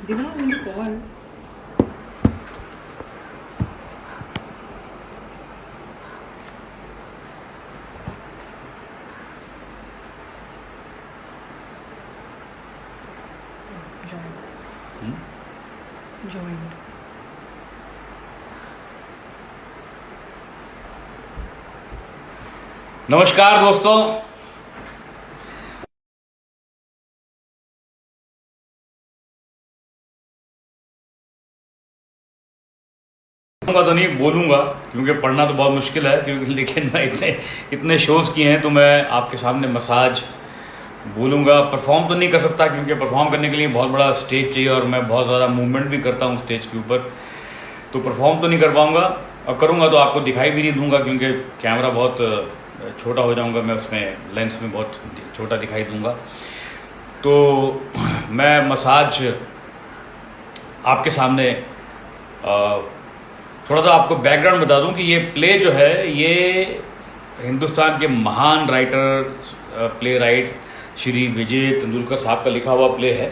ഇതിനാ വേണ്ടി പോവാൻ joined. नमस्कार दोस्तों, तो नहीं बोलूंगा क्योंकि पढ़ना तो बहुत मुश्किल है, क्योंकि लेकिन मैं इतने शोज किए हैं तो मैं आपके सामने मसाज बोलूंगा। परफॉर्म तो नहीं कर सकता क्योंकि परफॉर्म करने के लिए बहुत बड़ा स्टेज चाहिए और मैं बहुत ज़्यादा मूवमेंट भी करता हूँ स्टेज के ऊपर, तो परफॉर्म तो नहीं कर पाऊंगा। और करूंगा तो आपको दिखाई भी नहीं दूंगा क्योंकि कैमरा बहुत छोटा हो जाऊंगा, मैं उसमें लेंस में बहुत छोटा दिखाई दूंगा। तो मैं मसाज आपके सामने थोड़ा सा आपको बैकग्राउंड बता दूं कि ये प्ले जो है ये हिंदुस्तान के महान writer play right Shri Vijay Tendulkar साहब का लिखा हुआ प्ले है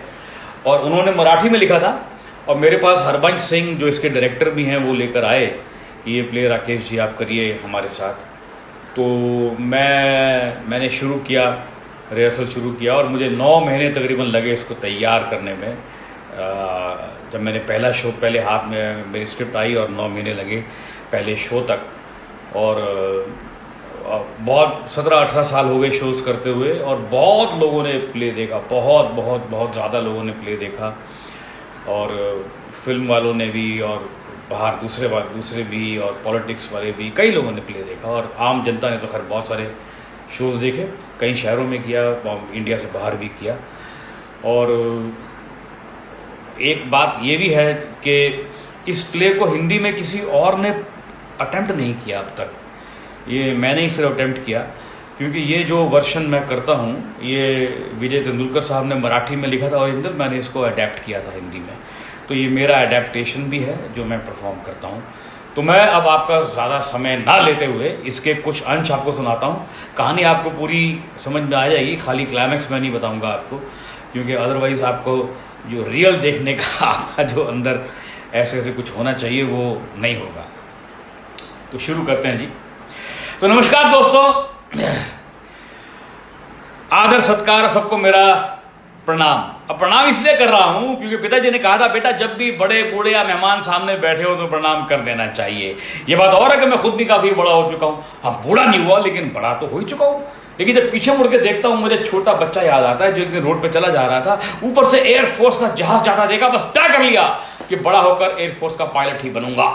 और उन्होंने मराठी में लिखा था। और मेरे पास हरबंश सिंह जो इसके डायरेक्टर भी हैं वो लेकर आए कि ये प्ले राकेश जी आप करिए हमारे साथ। तो मैंने शुरू किया, रिहर्सल शुरू किया और मुझे 9 महीने तकरीबन लगे इसको तैयार करने में। जब मैंने पहला शो पहले हाथ में मेरी स्क्रिप्ट आई और 9 महीने लगे पहले शो तक। और बहुत 17-18 साल हो गए शोज़ करते हुए और बहुत लोगों ने प्ले देखा, बहुत बहुत बहुत ज़्यादा लोगों ने प्ले देखा और फिल्म वालों ने भी और बाहर दूसरे भी और पॉलिटिक्स वाले भी, कई लोगों ने प्ले देखा और आम जनता ने तो खैर बहुत सारे शोज़ देखे, कई शहरों में किया, इंडिया से बाहर भी किया। और एक बात ये भी है कि इस प्ले को हिंदी में किसी और ने अटेम्प्ट नहीं किया अब तक, ये मैंने ही सिर्फ अटेम्प्ट किया क्योंकि ये जो वर्शन मैं करता हूँ ये विजय तेंदुलकर साहब ने मराठी में लिखा था ओरिजिनल, मैंने इसको अडेप्ट किया था हिंदी में, तो ये मेरा अडेप्टेशन भी है जो मैं परफॉर्म करता हूँ। तो मैं अब आपका ज़्यादा समय ना लेते हुए इसके कुछ अंश आपको सुनाता हूँ। कहानी आपको पूरी समझ में आ जाएगी, खाली क्लाइमैक्स मैं नहीं बताऊँगा आपको क्योंकि अदरवाइज़ आपको जो रियल देखने का आपका जो अंदर ऐसे ऐसे कुछ होना चाहिए वो नहीं होगा। तो शुरू करते हैं जी। तो नमस्कार दोस्तों, आदर सत्कार सबको मेरा प्रणाम। अब प्रणाम इसलिए कर रहा हूं क्योंकि पिताजी ने कहा था बेटा जब भी बड़े बूढ़े या मेहमान सामने बैठे हो तो प्रणाम कर देना चाहिए। ये बात और है कि मैं खुद भी काफी बड़ा हो चुका हूं, हाँ बूढ़ा नहीं हुआ लेकिन बड़ा तो हो ही चुका हूं। लेकिन जब पीछे मुड़ के देखता हूं मुझे छोटा बच्चा याद आता है जो एक दिन रोड पे चला जा रहा था, ऊपर से एयरफोर्स का जहाज जाता देखा, बस तय कर लिया कि बड़ा होकर एयरफोर्स का पायलट ही बनूंगा।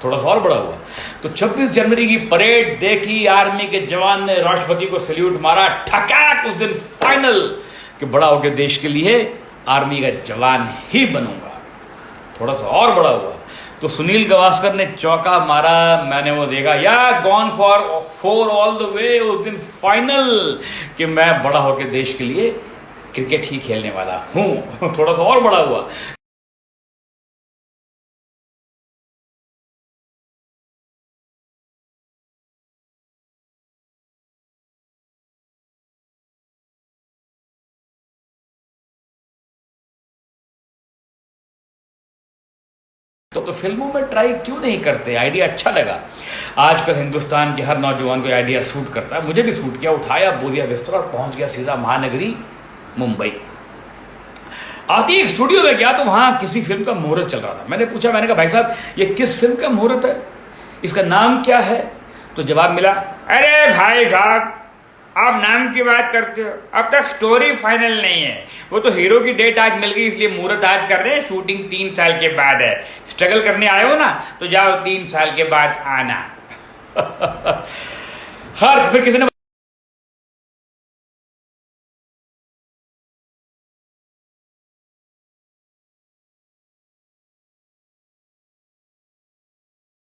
थोड़ा सा और बड़ा हुआ तो 26 जनवरी की परेड देखी, आर्मी के जवान ने राष्ट्रपति को सैल्यूट मारा, ठकाक उस दिन फाइनल कि बड़ा होकर देश के लिए आर्मी का जवान ही बनूंगा। थोड़ा सा और बड़ा हुआ तो सुनील गावस्कर ने चौका मारा, मैंने वो देखा, या gone for 4 all the way, उस दिन फाइनल कि मैं बड़ा होकर देश के लिए क्रिकेट ही खेलने वाला हूं। थोड़ा सा और बड़ा हुआ तो फिल्मों में ट्राई क्यों नहीं करते, आइडिया अच्छा लगा। आजकल हिंदुस्तान के हर नौजवान को आइडिया सूट करता है, मुझे भी सूट किया, उठाया बोलिया बिस्तर और पहुंच गया सीधा महानगरी मुंबई। आती एक स्टूडियो में गया तो वहां किसी फिल्म का मुहूर्त चल रहा था। मैंने पूछा, मैंने कहा भाई साहब ये किस फिल्म का मुहूर्त है, इसका नाम क्या है? तो जवाब मिला, अरे भाई साहब आप नाम की बात करते हो, अब तक स्टोरी फाइनल नहीं है, वो तो हीरो की डेट आज मिल गई इसलिए मुहूर्त आज कर रहे हैं, शूटिंग 3 साल के बाद है, स्ट्रगल करने आए हो ना तो जाओ 3 साल के बाद आना। हर फिर किसी ने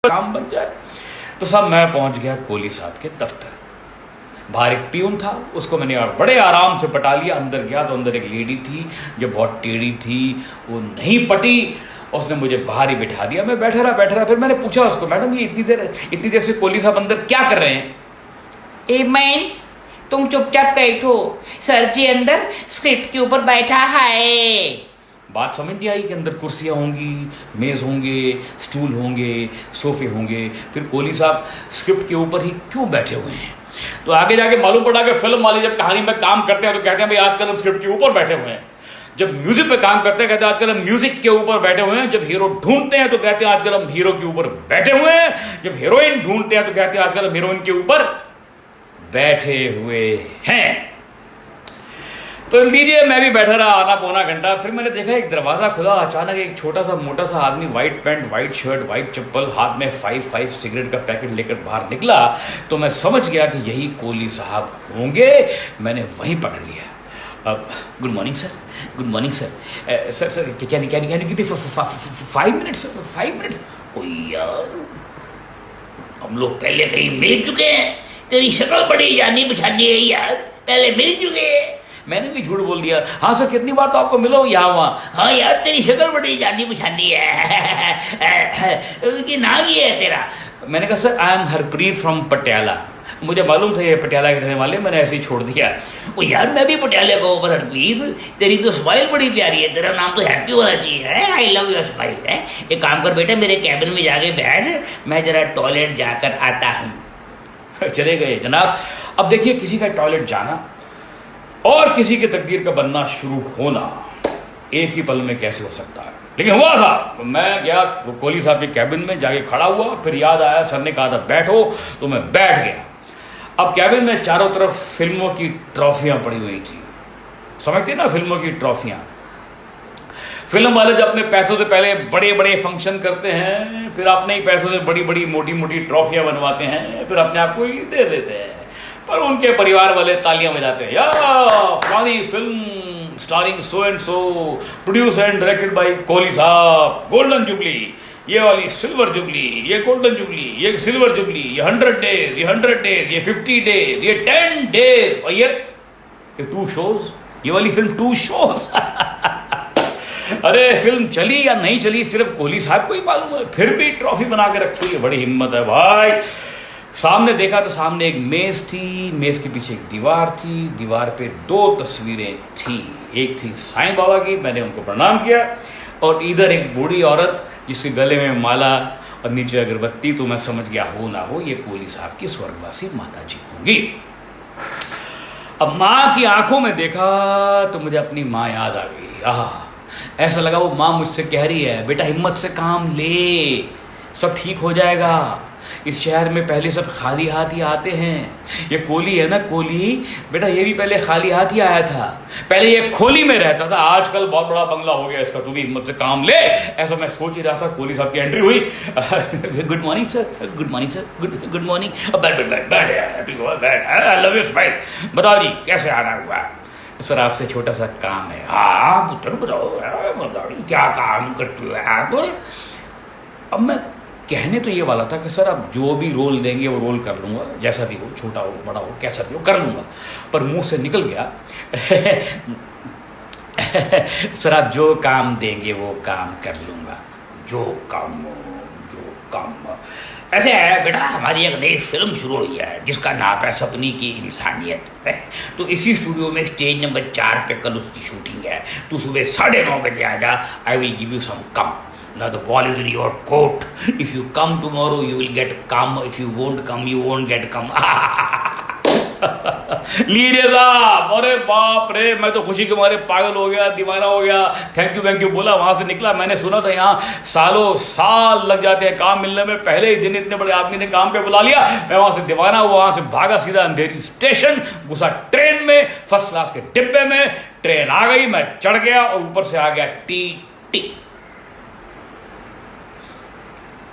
काम बन जाए तो सब मैं पहुंच गया कोहली साहब के दफ्तर। बाहर एक पियून था, उसको मैंने बड़े आराम से पटा लिया। अंदर गया तो अंदर एक लेडी थी जो बहुत टेढ़ी थी, वो नहीं पटी, उसने मुझे बाहर ही बिठा दिया। मैं बैठा रहा। फिर मैंने पूछा उसको, मैडम ये इतनी देर से कोहली साहब अंदर क्या कर रहे हैं? ए मैन तुम चुपचाप बैठो, सर जी अंदर स्क्रिप्ट के ऊपर बैठा है। बात समझ नहीं आई कि अंदर कुर्सियाँ होंगी, मेज़ होंगे, स्टूल होंगे, सोफे होंगे, फिर कोहली साहब स्क्रिप्ट के ऊपर ही क्यों बैठे हुए हैं। तो आगे जाके मालूम पड़ा कि फिल्म वाले जब कहानी में काम करते हैं तो कहते हैं भाई आजकल हम स्क्रिप्ट के ऊपर बैठे हुए हैं। जब म्यूजिक पे काम करते हैं कहते हैं आजकल हम म्यूजिक के ऊपर बैठे हुए हैं। जब हीरो ढूंढते हैं तो कहते हैं आजकल हम हीरो के ऊपर बैठे हुए हैं। जब हीरोइन ढूंढते हैं तो कहते हैं आजकल हम हीरोइन के ऊपर बैठे हुए हैं। तो लीजिए मैं भी बैठा रहा आधा पौना घंटा, फिर मैंने देखा एक दरवाजा खुला, अचानक एक छोटा सा मोटा सा आदमी white pant, white shirt, white chappal, हाथ में 5 सिगरेट का पैकेट लेकर बाहर निकला। तो मैं समझ गया कि यही कोहली साहब होंगे। मैंने वहीं पकड़ लिया। Good morning sir, good morning sir. Sir can you give me 5 minutes? 5 minutes? ओ यार, हम लोग पहले कहीं मिल चुके हैं। तेरी शक्ल बड़ी जानी पहचानी है यार, पहले मिल चुके हैं। मैंने भी झूठ बोल दिया। हाँ सर, कितनी बार तो आपको मिलो यहाँ वहाँ। हाँ यार, तेरी शक्ल बड़ी जानी पहचानी है। कि नाम ये है तेरा? मैंने कहा sir I am Harpreet from Patiala. मुझे मालूम था ये पटियाला के रहने वाले, मैंने ऐसे ही छोड़ दिया। ओ यार, मैं भी पटियाले का ऊपर हरप्रीत। तेरी तो स्माइल बड़ी प्यारी है, तेरा नाम तो हैप्पी होना चाहिए है। आई लव योर स्माइल है। एक काम कर बेटा, मेरे कैबिन में जाके बैठ, मैं जरा टॉयलेट जाकर आता हूँ। चले गए जनाब। अब देखिए, किसी का टॉयलेट जाना और किसी के तकदीर का बनना शुरू होना एक ही पल में कैसे हो सकता है। लेकिन हुआ साहब, मैं गया कोहली साहब के कैबिन में, जाके खड़ा हुआ, फिर याद आया सर ने कहा था बैठो, तो मैं बैठ गया। अब कैबिन में चारों तरफ फिल्मों की ट्रॉफियां पड़ी हुई थी। समझते ना, फिल्मों की ट्रॉफियां। फिल्म वाले जब अपने पैसों से पहले बड़े बड़े फंक्शन करते हैं, फिर अपने ही पैसों से बड़ी बड़ी मोटी मोटी ट्रॉफियां बनवाते हैं, फिर अपने आप को ही दे देते हैं। पर उनके परिवार वाले तालियां बजाते हैं, या फलानी film starring so and so, produce and directed by Kohli साहब, गोल्डन जुबली, ये वाली सिल्वर जुबली, ये गोल्डन जुबली, ये सिल्वर जुबली, ये 100 डेज, ये 100 डेज, ये 50 डेज, ये 10 डेज, और ये 2 शोज, ये वाली फिल्म 2 शोज। अरे फिल्म चली या नहीं चली सिर्फ कोहली साहब को ही मालूम है, फिर भी ट्रॉफी बना के रखी है। बड़ी हिम्मत है भाई। सामने देखा तो सामने एक मेज थी, मेज के पीछे एक दीवार थी, दीवार पे 2 तस्वीरें थी। एक थी साईं बाबा की, मैंने उनको प्रणाम किया, और इधर एक बूढ़ी औरत जिसके गले में माला और नीचे अगरबत्ती। तो मैं समझ गया, हो ना हो ये कोहली साहब की स्वर्गवासी माता जी होंगी। अब माँ की आंखों में देखा तो मुझे अपनी माँ याद आ गई। ऐसा लगा वो माँ मुझसे कह रही है, बेटा हिम्मत से काम ले, सब ठीक हो जाएगा। इस शहर में पहले सब खाली हाथ ही आते हैं। ये कोहली है ना, कोहली बेटा, ये भी पहले खाली हाथ ही आया था। पहले ये खोली में रहता था, आजकल बहुत बड़ा बंगला हो गया इसका। तू भी हिम्मत से काम ले। ऐसा मैं सोच ही रहा था। कोहली साहब की एंट्री हुई। Good morning sir, good morning sir, good morning. बैठ, आई लव यू स्माइल। बताओ जी, कैसे आना हुआ? सर आपसे छोटा सा काम है। हाँ पुत्र, बताओ क्या काम करते हो आप? अब मैं कहने तो ये वाला था कि सर आप जो भी रोल देंगे वो रोल कर लूँगा, जैसा भी हो, छोटा हो बड़ा हो कैसा भी हो कर लूँगा। पर मुंह से निकल गया सर आप जो काम देंगे वो काम कर लूँगा, जो काम ऐसे है बेटा। हमारी एक नई फिल्म शुरू हुई है जिसका नाम है सपनी की इंसानियत है। तो इसी स्टूडियो में स्टेज नंबर 4 पे कल उसकी शूटिंग है। तू सुबह 9:30 बजे आ जा। I will give you some come. Now the ball is in your court. If you come tomorrow, you will get come. If you won't come, you won't get come. लीजिए साहब। अरे बाप रे, मैं तो खुशी के मारे पागल हो गया, दीवाना हो गया। थैंक यू बोला, वहां से निकला। मैंने सुना था यहाँ सालों साल लग जाते हैं काम मिलने में। पहले ही दिन इतने बड़े आदमी ने काम पे बुला लिया। मैं वहां से दीवाना हुआ, वहां से भागा सीधा अंधेरी स्टेशन, घुसा ट्रेन में, फर्स्ट क्लास के डिब्बे में। ट्रेन आ गई, मैं चढ़ गया और ऊपर से आ गया टी।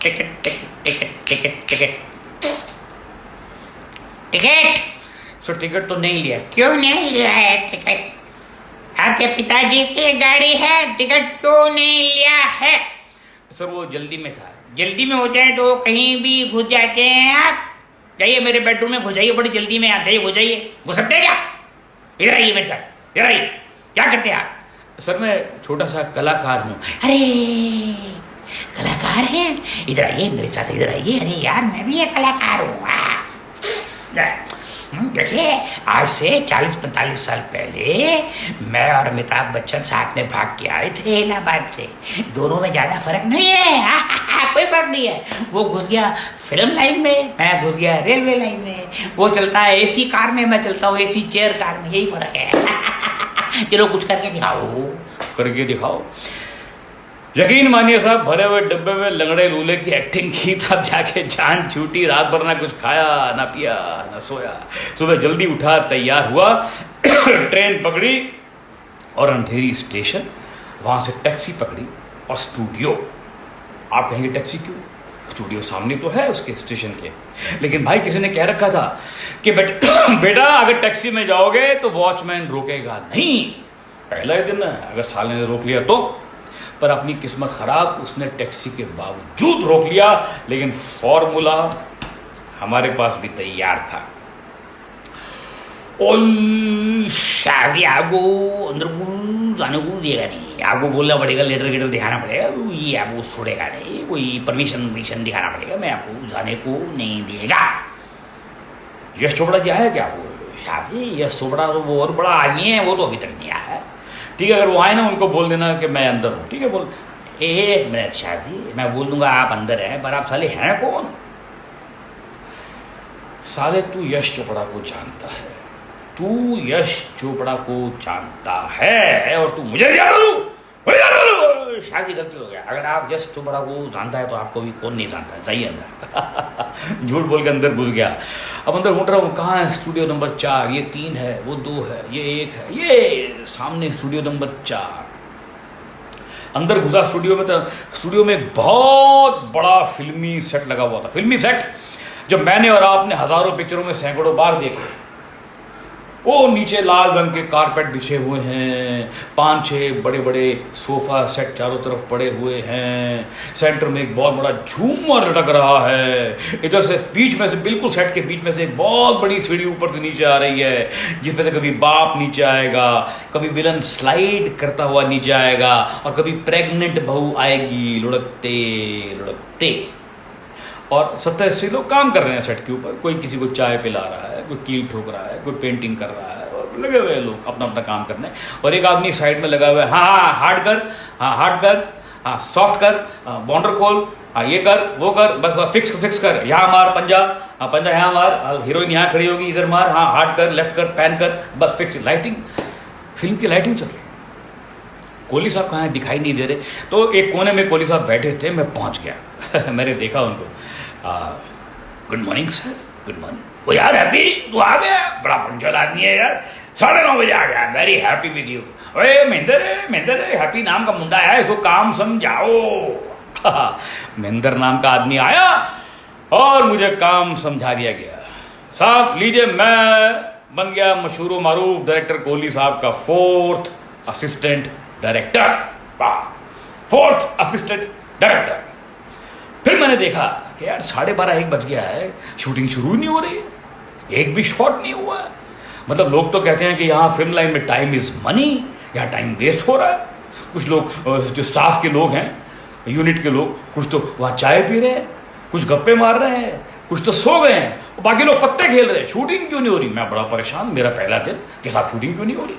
टिकट। सो टिकट तो नहीं लिया। क्यों नहीं लिया है टिकट? आपके पिताजी की गाड़ी है, टिकट क्यों नहीं लिया है? सर वो जल्दी में था। जल्दी में होता है तो कहीं भी घुस जाते हैं आप। जाइए मेरे बेडरूम में घुस जाइए, बड़ी जल्दी में आते हैं, घुस जाइए। घुस सकते हैं क्या? इधर आइए मेरे साथ, इधर आइए। क्या करते हैं आप? सर मैं छोटा सा कलाकार हूँ। अरे कलाकार हैं, इधर आइए मेरे साथ, इधर आइए। अरे यार मैं भी एक कलाकार हूँ। देखिए, आज से 40-45 साल पहले मैं और अमिताभ बच्चन साथ में भाग के आए थे इलाहाबाद से। दोनों में ज्यादा फर्क नहीं है। कोई फर्क नहीं है। वो घुस गया फिल्म लाइन में, मैं घुस गया रेलवे लाइन में। वो चलता है एसी कार में, मैं चलता हूँ एसी चेयर कार में। यही फर्क है। चलो कुछ करके दिखाओ। करके दिखाओ। यकीन मानिए साहब, भरे हुए डब्बे में लंगड़े लूले की एक्टिंग की, तब जाके जान छूटी। रात भर ना कुछ खाया, ना पिया, ना सोया। सुबह जल्दी उठा, तैयार हुआ, ट्रेन पकड़ी और अंधेरी स्टेशन, वहां से टैक्सी पकड़ी और स्टूडियो। आप कहेंगे टैक्सी क्यों? स्टूडियो सामने तो है उसके स्टेशन के। लेकिन भाई किसी ने कह रखा था कि बेटा अगर टैक्सी में जाओगे तो वॉचमैन रोकेगा नहीं। पहला ही दिन अगर साले ने रोक लिया तो, पर अपनी किस्मत खराब, उसने टैक्सी के बावजूद रोक लिया। लेकिन फॉर्मूला हमारे पास भी तैयार था। शादी आपको अंदर को जाने को देगा नहीं। आपको बोलना पड़ेगा, लेटर गेटर दिखाना पड़ेगा। ये आपको छोड़ेगा नहीं, कोई परमिशन दिखाना पड़ेगा। मैं आपको जाने को नहीं देगा। यश चोपड़ा जी आया क्या आपको? शादी यश चोपड़ा तो वो और बड़ा आदमी है, वो तो अभी तक नहीं आया है। ठीक है, अगर वो आए ना उनको बोल देना कि मैं अंदर हूं। ठीक है, बोल। एक मिनट शादी, मैं बोल दूंगा आप अंदर हैं, पर आप साले हैं कौन? साले तू यश चोपड़ा को जानता है, तू यश चोपड़ा को जानता है और तू मुझे जानता तू शादी गलती हो गया। अगर आप यश चोपड़ा को जानता है तो आपको भी कौन नहीं जानता है। जाइए अंदर। झूठ बोल के अंदर घुस गया। अब अंदर घूट रहा हूँ, कहाँ है स्टूडियो नंबर 4? ये 3 है, वो 2 है, ये 1 है, ये सामने स्टूडियो नंबर 4। अंदर घुसा स्टूडियो में, तो स्टूडियो में एक बहुत बड़ा फिल्मी सेट लगा हुआ था। फिल्मी सेट जो मैंने और आपने हजारों पिक्चरों में सैकड़ों बार देखे। वो नीचे लाल रंग के कारपेट बिछे हुए हैं, 5-6 बड़े बड़े सोफा सेट चारों तरफ पड़े हुए हैं। सेंटर में एक बहुत बड़ा झूमर लटक रहा है। इधर से बीच में से, बिल्कुल सेट के बीच में से एक बहुत बड़ी सीढ़ी ऊपर से नीचे आ रही है, जिसमें से कभी बाप नीचे आएगा, कभी विलन स्लाइड करता हुआ नीचे आएगा और कभी प्रेग्नेंट बहू आएगी लुढ़कते लुढ़कते। और 70-80 लोग काम कर रहे हैं सेट के ऊपर। कोई किसी को चाय पिला रहा है, कोई कील ठोक रहा है, कोई पेंटिंग कर रहा है, और लगे हुए लोग अपना अपना काम करने। और एक आदमी साइड में लगा हुआ है, हाँ हार्ड कर, हाँ हार्ड कर, हाँ सॉफ्ट कर, बॉर्डर खोल, हाँ ये कर, वो कर, बस फिक्स कर, यहाँ मार पंजा, हाँ पंजा यहाँ मार, हीरोइन यहाँ खड़ी होगी, इधर मार, हाँ हार्ड कर, लेफ्ट कर, पैन कर, बस फिक्स। लाइटिंग, फिल्म की लाइटिंग चल रही। कोहली साहब कहाँ हैं? दिखाई नहीं दे रहे। तो एक कोने में कोहली साहब बैठे थे, मैं पहुंच गया। मैंने देखा उनको। Good morning sir, good morning. वो यार हैप्पी, तू आ गया? बड़ा पंचुअल आदमी है यार, 9:30 बजे आ गया। Very happy with you. अरे महेंद्र हैप्पी नाम का मुंडा है, इसको काम समझाओ। महेंद्र नाम का आदमी आया और मुझे काम समझा दिया गया। साहब लीजिए, मैं बन गया मशहूर मारूफ डायरेक्टर कोहली साहब का 4th assistant director. 4th assistant director. फिर मैंने देखा कि यार 12:30-1 बज गया है, शूटिंग शुरू ही नहीं हो रही है, एक भी शॉट नहीं हुआ है। मतलब लोग तो कहते हैं कि यहाँ फिल्म लाइन में टाइम इज मनी, यहाँ टाइम वेस्ट हो रहा है। कुछ लोग जो स्टाफ के लोग हैं, यूनिट के लोग, कुछ तो वहाँ चाय पी रहे हैं, कुछ गप्पे मार रहे हैं, कुछ तो सो गए हैं, बाकी लोग पत्ते खेल रहे हैं। शूटिंग क्यों नहीं हो रही? मैं बड़ा परेशान, मेरा पहला दिन कि साहब शूटिंग क्यों नहीं हो रही।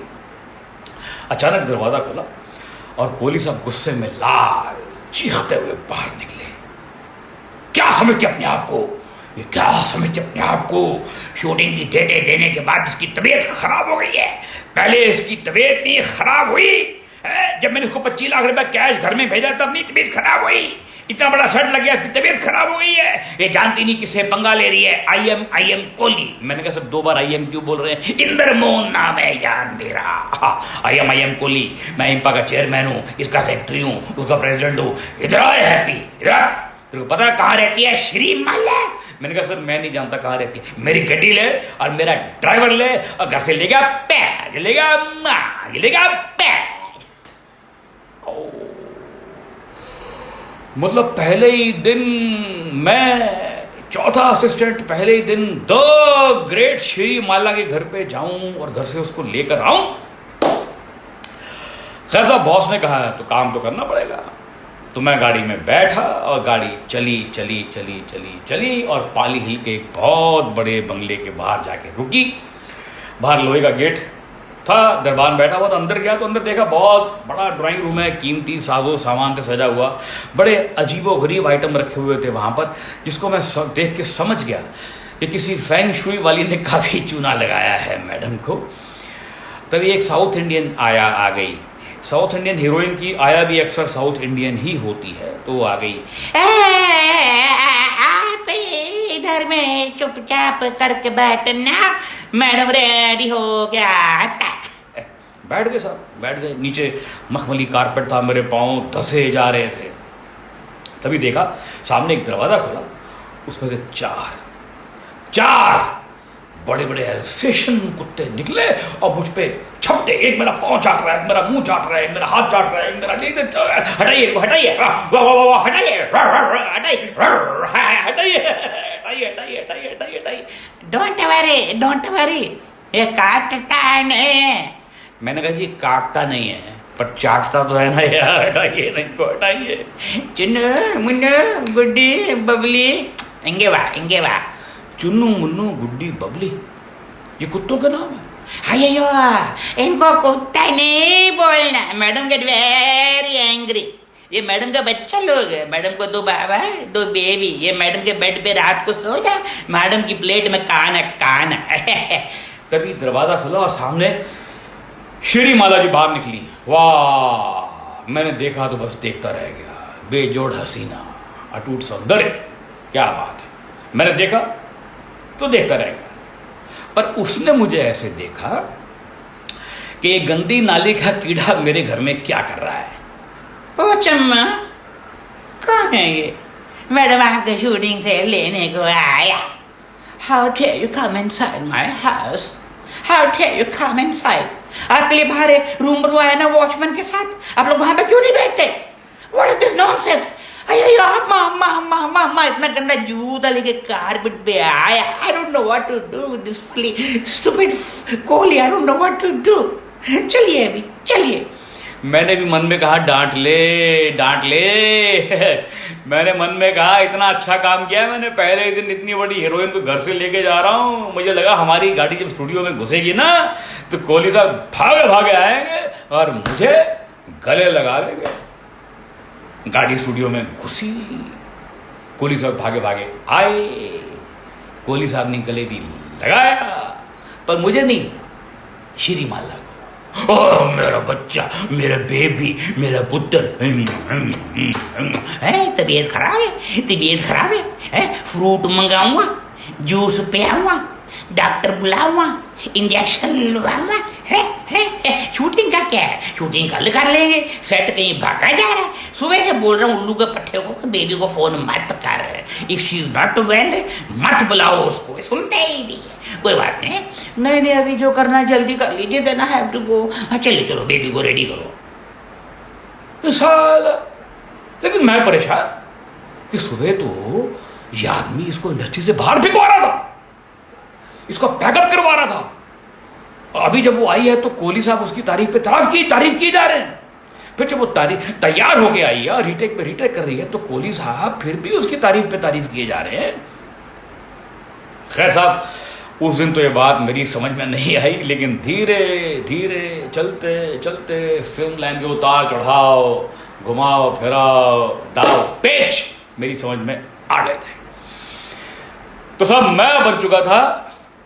अचानक दरवाजा खुला और कोहली साहब गुस्से में लाल चीखते हुए बाहर निकले। क्या समझते अपने आप को? ये क्या समझते अपने आप को? शूटिंग की डेटें देने के बाद इसकी तबीयत खराब हो गई है। पहले इसकी तबीयत नहीं खराब हुई, जब मैंने इसको 25 लाख रुपए कैश घर में भेजा तब नहीं तबीयत खराब हुई। इतना बड़ा सेट लग गया, इसकी तबीयत खराब हो गई है। ये जानती नहीं किससे पंगा ले रही है। I am Kohli. मैंने कहा सब 2 बार आई एम क्यों बोल रहे हैं? इंद्र मोहन नाम है यार मेरा। I am Kohli. मैं इंपा का चेयरमैन हूँ, इसका सेक्रेटरी हूँ, उसका प्रेसिडेंट हूँ। इधर आए हैप्पी, इधर। तेरे को पता है कहाँ रहती है श्रीमाला? मैंने कहा सर मैं नहीं जानता कहाँ रहती है। मेरी गड्डी ले और मेरा ड्राइवर ले और घर से ले गया पैर, ले गया पैर। मतलब पहले ही दिन मैं 4था असिस्टेंट, पहले ही दिन द ग्रेट श्रीमाला के घर पे जाऊं और घर से उसको लेकर आऊं। खैर साहब बॉस ने कहा है तो काम तो करना पड़ेगा। तो मैं गाड़ी में बैठा और गाड़ी चली चली चली चली चली और पाली हिल के एक बहुत बड़े बंगले के बाहर जाके रुकी। बाहर लोहे का गेट था, दरबान बैठा हुआ, तो अंदर गया तो अंदर देखा बहुत बड़ा ड्राइंग रूम है, कीमती साजो सामान से सजा हुआ, बड़े अजीबो गरीब आइटम रखे हुए थे वहाँ पर, जिसको मैं देख के समझ गया कि किसी फेंग शुई वाली ने काफ़ी चूना लगाया है मैडम को। तभी एक साउथ इंडियन आ गई। साउथ इंडियन हीरोइन की आया भी अक्सर साउथ इंडियन ही होती है, तो वो आ गई। आप इधर में चुपचाप करके बैठना, मैडम रेडी हो गया। बैठ गए साहब, बैठ गए। नीचे मखमली कारपेट था, मेरे पाँव धसे जा रहे थे। तभी देखा सामने एक दरवाजा खुला, उसमें से चार बड़े बड़े एल्सेशन कुत्ते निकले और मुझ पे छपटे। एक मेरा पाँव चाट रहा है, मेरा मुंह चाट रहा है, मेरा हाथ चाट रहा है, मेरा हटाइए हटाइए हटाइए हटाइए। डोंट वरी, ये काटता नहीं। मैंने कहा ये काटता नहीं है पर चाटता तो है ना यार, हटाइए इनको हटाइए। चुन्नू मुन्नू गुड्डी बबली, इंगे वाह। चुन्नू मुन्नू गुड्डी बबली, ये कुत्तों का नाम है? अयो, इनको कुत्ता नहीं बोलना। Madam get very angry. ये मैडम का बच्चा लोग है, मैडम को 2 बाबा 2 बेबी। ये मैडम के बेड पे रात को सो जा, मैडम की प्लेट में काना। तभी दरवाजा खुला और सामने श्री माला जी बाहर निकली। वाह, मैंने देखा तो बस देखता रह गया। बेजोड़ हसीना, अटूट सौंदर्य, क्या बात है। मैंने देखा तो देखता रह गया, पर उसने मुझे ऐसे देखा कि ये गंदी नाली का कीड़ा मेरे घर में क्या कर रहा है। पोचम्मा, कौन है ये? मैडम आपके शूटिंग से लेने को आया। How dare you come inside my house? How dare you come inside? आपके लिए बाहर एक रूम बनवाया ना वॉचमैन के साथ, आप लोग वहां पे क्यों नहीं बैठते? What is this nonsense? अयो मामा इतना गंदा जूता लेके कारपेट पे आया। I don't know what to do with this stupid Kohli. I don't know what to do। चलिए अभी चलिए। मैंने भी मन में कहा डांट ले। मैंने मन में कहा इतना अच्छा काम किया मैंने, पहले ही दिन इतनी बड़ी हीरोइन को घर से लेके जा रहा हूं। मुझे लगा हमारी गाड़ी जब स्टूडियो में घुसेगी ना तो कोहली साहब भागे आएंगे और मुझे गले लगा लेंगे। गाड़ी स्टूडियो में घुसी, कोहली साहब भागे आए। कोहली साहब ने गले भी लगाया, पर मुझे नहीं, श्री माला को। ओह मेरा बच्चा, मेरा बेबी, मेरा पुत्र। तबीयत खराब है। फ्रूट मंगाऊंगा, जूस पियाऊंगा, डॉक्टर बुलाऊंगा, इंजेक्शन लुभाऊंगा। शूटिंग का क्या है? शूटिंग कल कर लेंगे। सेट कहीं भागा जा रहा है। सुबह से बोल रहा हूँ उल्लू के पट्टे को बेबी को फोन मत कर, if she is not well मत बुलाओ उसको। सुनते ही नहीं है। कोई बात नहीं, अभी जो करना है जल्दी कर लीजिए, देना हैव टू गो। चलो बेबी को रेडी करो। साला, लेकिन मैं परेशान कि सुबह तो ये आदमी इसको इंडस्ट्री से बाहर फेंकवा रहा था, इसको पैकअप करवा रहा था। अभी जब वो आई है तो कोहली साहब उसकी तारीफ किए जा रहे हैं। फिर जब वो तैयार होके आई है और रीटेक पे रीटेक कर रही है तो कोहली साहब फिर भी उसकी तारीफ किए जा रहे हैं। खैर साहब, उस दिन तो ये बात मेरी समझ में नहीं आई, लेकिन धीरे धीरे चलते फिल्म लाइन के उतार चढ़ाव, घुमाओ फिराओ, दाव पेच मेरी समझ में आ गए थे। तो सब मैं बन चुका था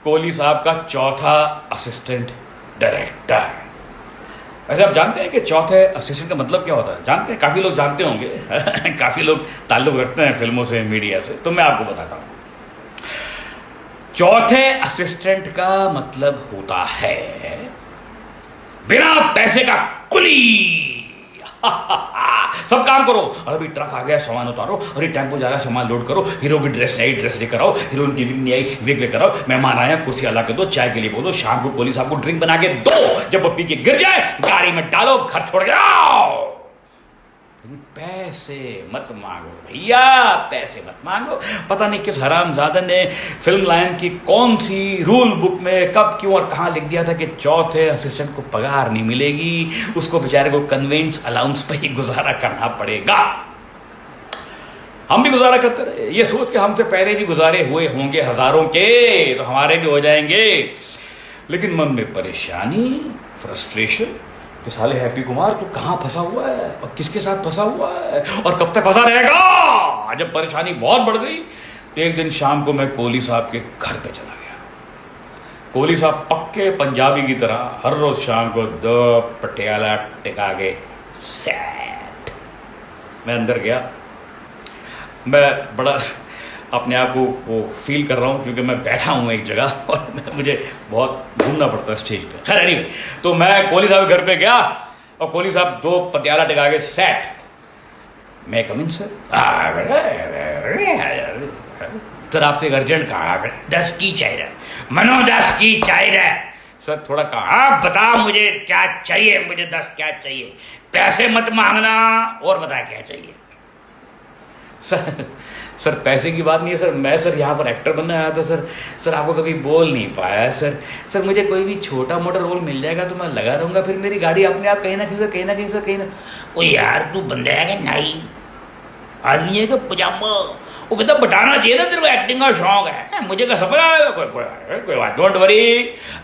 कोहली साहब का चौथा असिस्टेंट डायरेक्टर। वैसे आप जानते हैं कि चौथे असिस्टेंट का मतलब क्या होता है? जानते हैं? काफी लोग जानते होंगे। काफी लोग ताल्लुक रखते हैं फिल्मों से, मीडिया से, तो मैं आपको बताता हूं। चौथे असिस्टेंट का मतलब होता है बिना पैसे का कुली। सब काम करो, अभी ट्रक आ गया सामान उतारो, अरे टेम्पो जा रहा है सामान लोड करो, हीरो की ड्रेस नहीं आई ड्रेस लेकर आओ, हीरोइन की विग नहीं आई विग लेकर आओ, मेहमान आया कुर्सी ला के दो, चाय के लिए बोलो, शाम को कोहली साहब को ड्रिंक बना के दो, जब वो पी के गिर जाए गाड़ी में डालो, घर छोड़ के आओ। पैसे मत मांगो भैया, पैसे मत मांगो। पता नहीं किस हरामजादा ने फिल्म लाइन की कौन सी रूल बुक में कब क्यों और कहां लिख दिया था कि चौथे असिस्टेंट को पगार नहीं मिलेगी, उसको बेचारे को कन्वेंस अलाउंस पे ही गुजारा करना पड़ेगा। हम भी गुजारा करते रहे, ये सोच के हमसे पहले भी गुजारे हुए होंगे हजारों के, तो हमारे भी हो जाएंगे। लेकिन मन में परेशानी, फ्रस्ट्रेशन कि साले हैप्पी कुमार तू कहाँ फंसा हुआ है और किसके साथ फंसा हुआ है और कब तक फंसा रहेगा। जब परेशानी बहुत बढ़ गई तो एक दिन शाम को मैं कोहली साहब के घर पे चला गया। कोहली साहब पक्के पंजाबी की तरह हर रोज शाम को 2 पटियाला टिका के सेट। मैं अंदर गया, मैं बड़ा अपने आप को वो फील कर रहा हूँ क्योंकि मैं बैठा हूँ एक जगह और मुझे बहुत घूमना पड़ता है स्टेज पे। खैर एनीवे, तो मैं कोहली साहब के घर पे गया और कोहली साहब 2 पटियाला टिका के सेट। मैं कम इन सर? सर आपसे एक अर्जेंट कहा, 10 की चाहिए मनो, 10 की चाहिए सर थोड़ा कहा। आप बता मुझे क्या चाहिए, मुझे 10 क्या चाहिए, पैसे मत मांगना और बता क्या चाहिए। सर पैसे की बात नहीं है सर, मैं सर यहाँ पर एक्टर बनने आया था सर। सर आपको कभी बोल नहीं पाया सर मुझे कोई भी छोटा मोटा रोल मिल जाएगा तो मैं लगा रहूँगा, फिर मेरी गाड़ी अपने आप कहीं ना कहीं सर कहीं ना। ओ यार तू बंदा है कि नहीं, आदमी है कि पजामा, वो कहता बताना चाहिए ना तेरे को एक्टिंग का शौक है। मुझे का सपना है, कोई बात, डोंट वरी।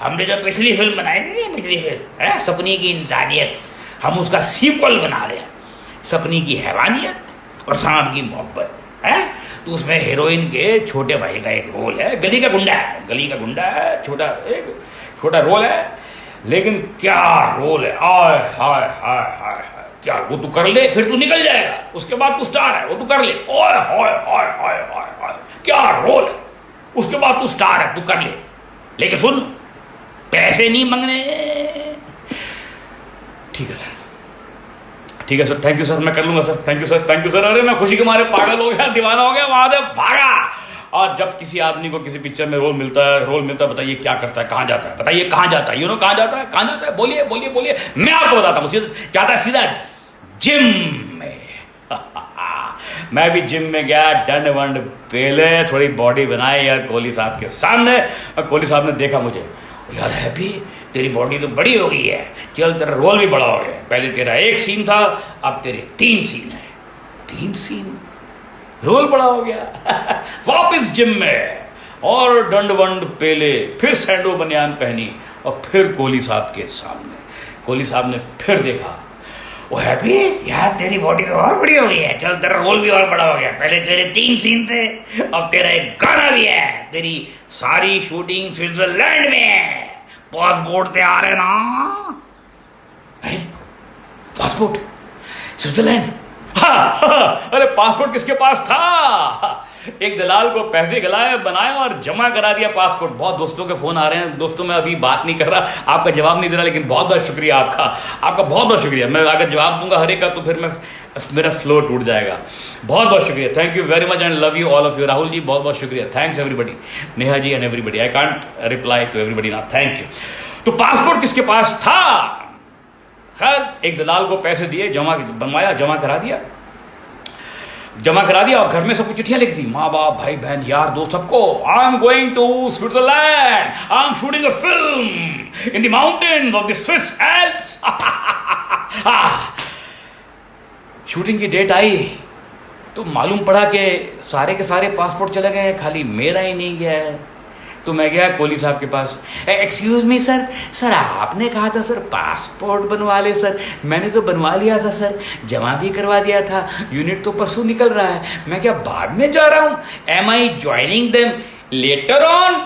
हमने जो पिछली फिल्म बनाई थी, पिछली फिल्म है सपनी की इंसानियत, हम उसका सीक्वल बना रहे हैं, सपनी की हैवानियत और सांप की मोहब्बत है। तो उसमें हीरोइन के छोटे भाई का एक रोल है, गली का गुंडा है, छोटा रोल है, लेकिन क्या रोल है, आय हाय हाय हाय हाय, क्या वो तू कर ले फिर तू निकल जाएगा, उसके बाद तू स्टार है, वो तू कर ले, ओए हाय हाय हाय हाय हाय, क्या रोल है, उसके बाद तू स्टार है, तू कर ले, लेकिन सुन पैसे नहीं मांगने। ठीक है सर, थैंक यू सर, मैं कर लूंगा सर, थैंक यू सर। अरे मैं खुशी के मारे पागल हो गया, दीवाना हो गया, वहां से भागा। और जब किसी आदमी को किसी पिक्चर में रोल मिलता है, बताइए क्या करता है, कहाँ जाता है, बताइए कहाँ जाता है, कहाँ जाता है, बोलिए, मैं आपको बताता हूँ, जाता है सीधा जिम में। मैं भी जिम में गया, दंड वंड पेले, थोड़ी बॉडी बनाई यार कोहली साहब के सामने। और कोहली साहब ने देखा मुझे, यार हैप्पी तेरी बॉडी तो बड़ी हो गई है, चल तेरा रोल भी बड़ा हो गया, पहले तेरा 1 सीन था, अब तेरे 3 सीन है। 3 सीन, रोल बड़ा हो गया। वापस जिम में और दंड वंड पेले, फिर सैंडो बनियान पहनी और फिर कोहली साहब के सामने। कोहली साहब ने फिर देखा, ओ हैप्पी यार तेरी बॉडी तो और बड़ी हो गई है, चल तेरा रोल भी और बड़ा हो गया, पहले तेरे 3 सीन थे, अब तेरा एक गाना भी है, तेरी सारी शूटिंग स्विट्जरलैंड में है, पासपोर्ट से आ रहे ना। Passport Switzerland? हाँ, अरे पासपोर्ट किसके पास था? एक दलाल को पैसे खिलाए, बनाए और जमा करा दिया पासपोर्ट। बहुत दोस्तों के फोन आ रहे हैं, दोस्तों मैं अभी बात नहीं कर रहा, आपका जवाब नहीं दे रहा, लेकिन बहुत बहुत शुक्रिया आपका बहुत बहुत शुक्रिया। मैं अगर जवाब दूंगा हर एक का तो फिर मेरा फ्लो टूट जाएगा। बहुत बहुत शुक्रिया, thank you very much and love you all of you. Rahul ji बहुत बहुत शुक्रिया, thanks everybody, Neha ji and everybody, I can't reply to everybody ना, थैंक यू। तो पासपोर्ट किसके पास था? खैर एक दलाल को पैसे दिए, बनवाया, जमा करा दिया और घर में सबको चिट्ठियां लिख दी, माँ बाप भाई बहन यार दोस्त सबको, I am going to Switzerland, I am shooting a film in the mountains of the Swiss Alps. Shooting की डेट आई तो मालूम पड़ा कि सारे के सारे पासपोर्ट चले गए हैं, खाली मेरा ही नहीं गया है। तो मैं गया कोहली साहब के पास, एक्सक्यूज मी सर आपने कहा था सर पासपोर्ट बनवा ले सर, मैंने तो बनवा लिया था सर, जमा भी करवा दिया था, यूनिट तो परसों निकल रहा है, मैं क्या बाद में जा रहा हूं, am I joining them later on?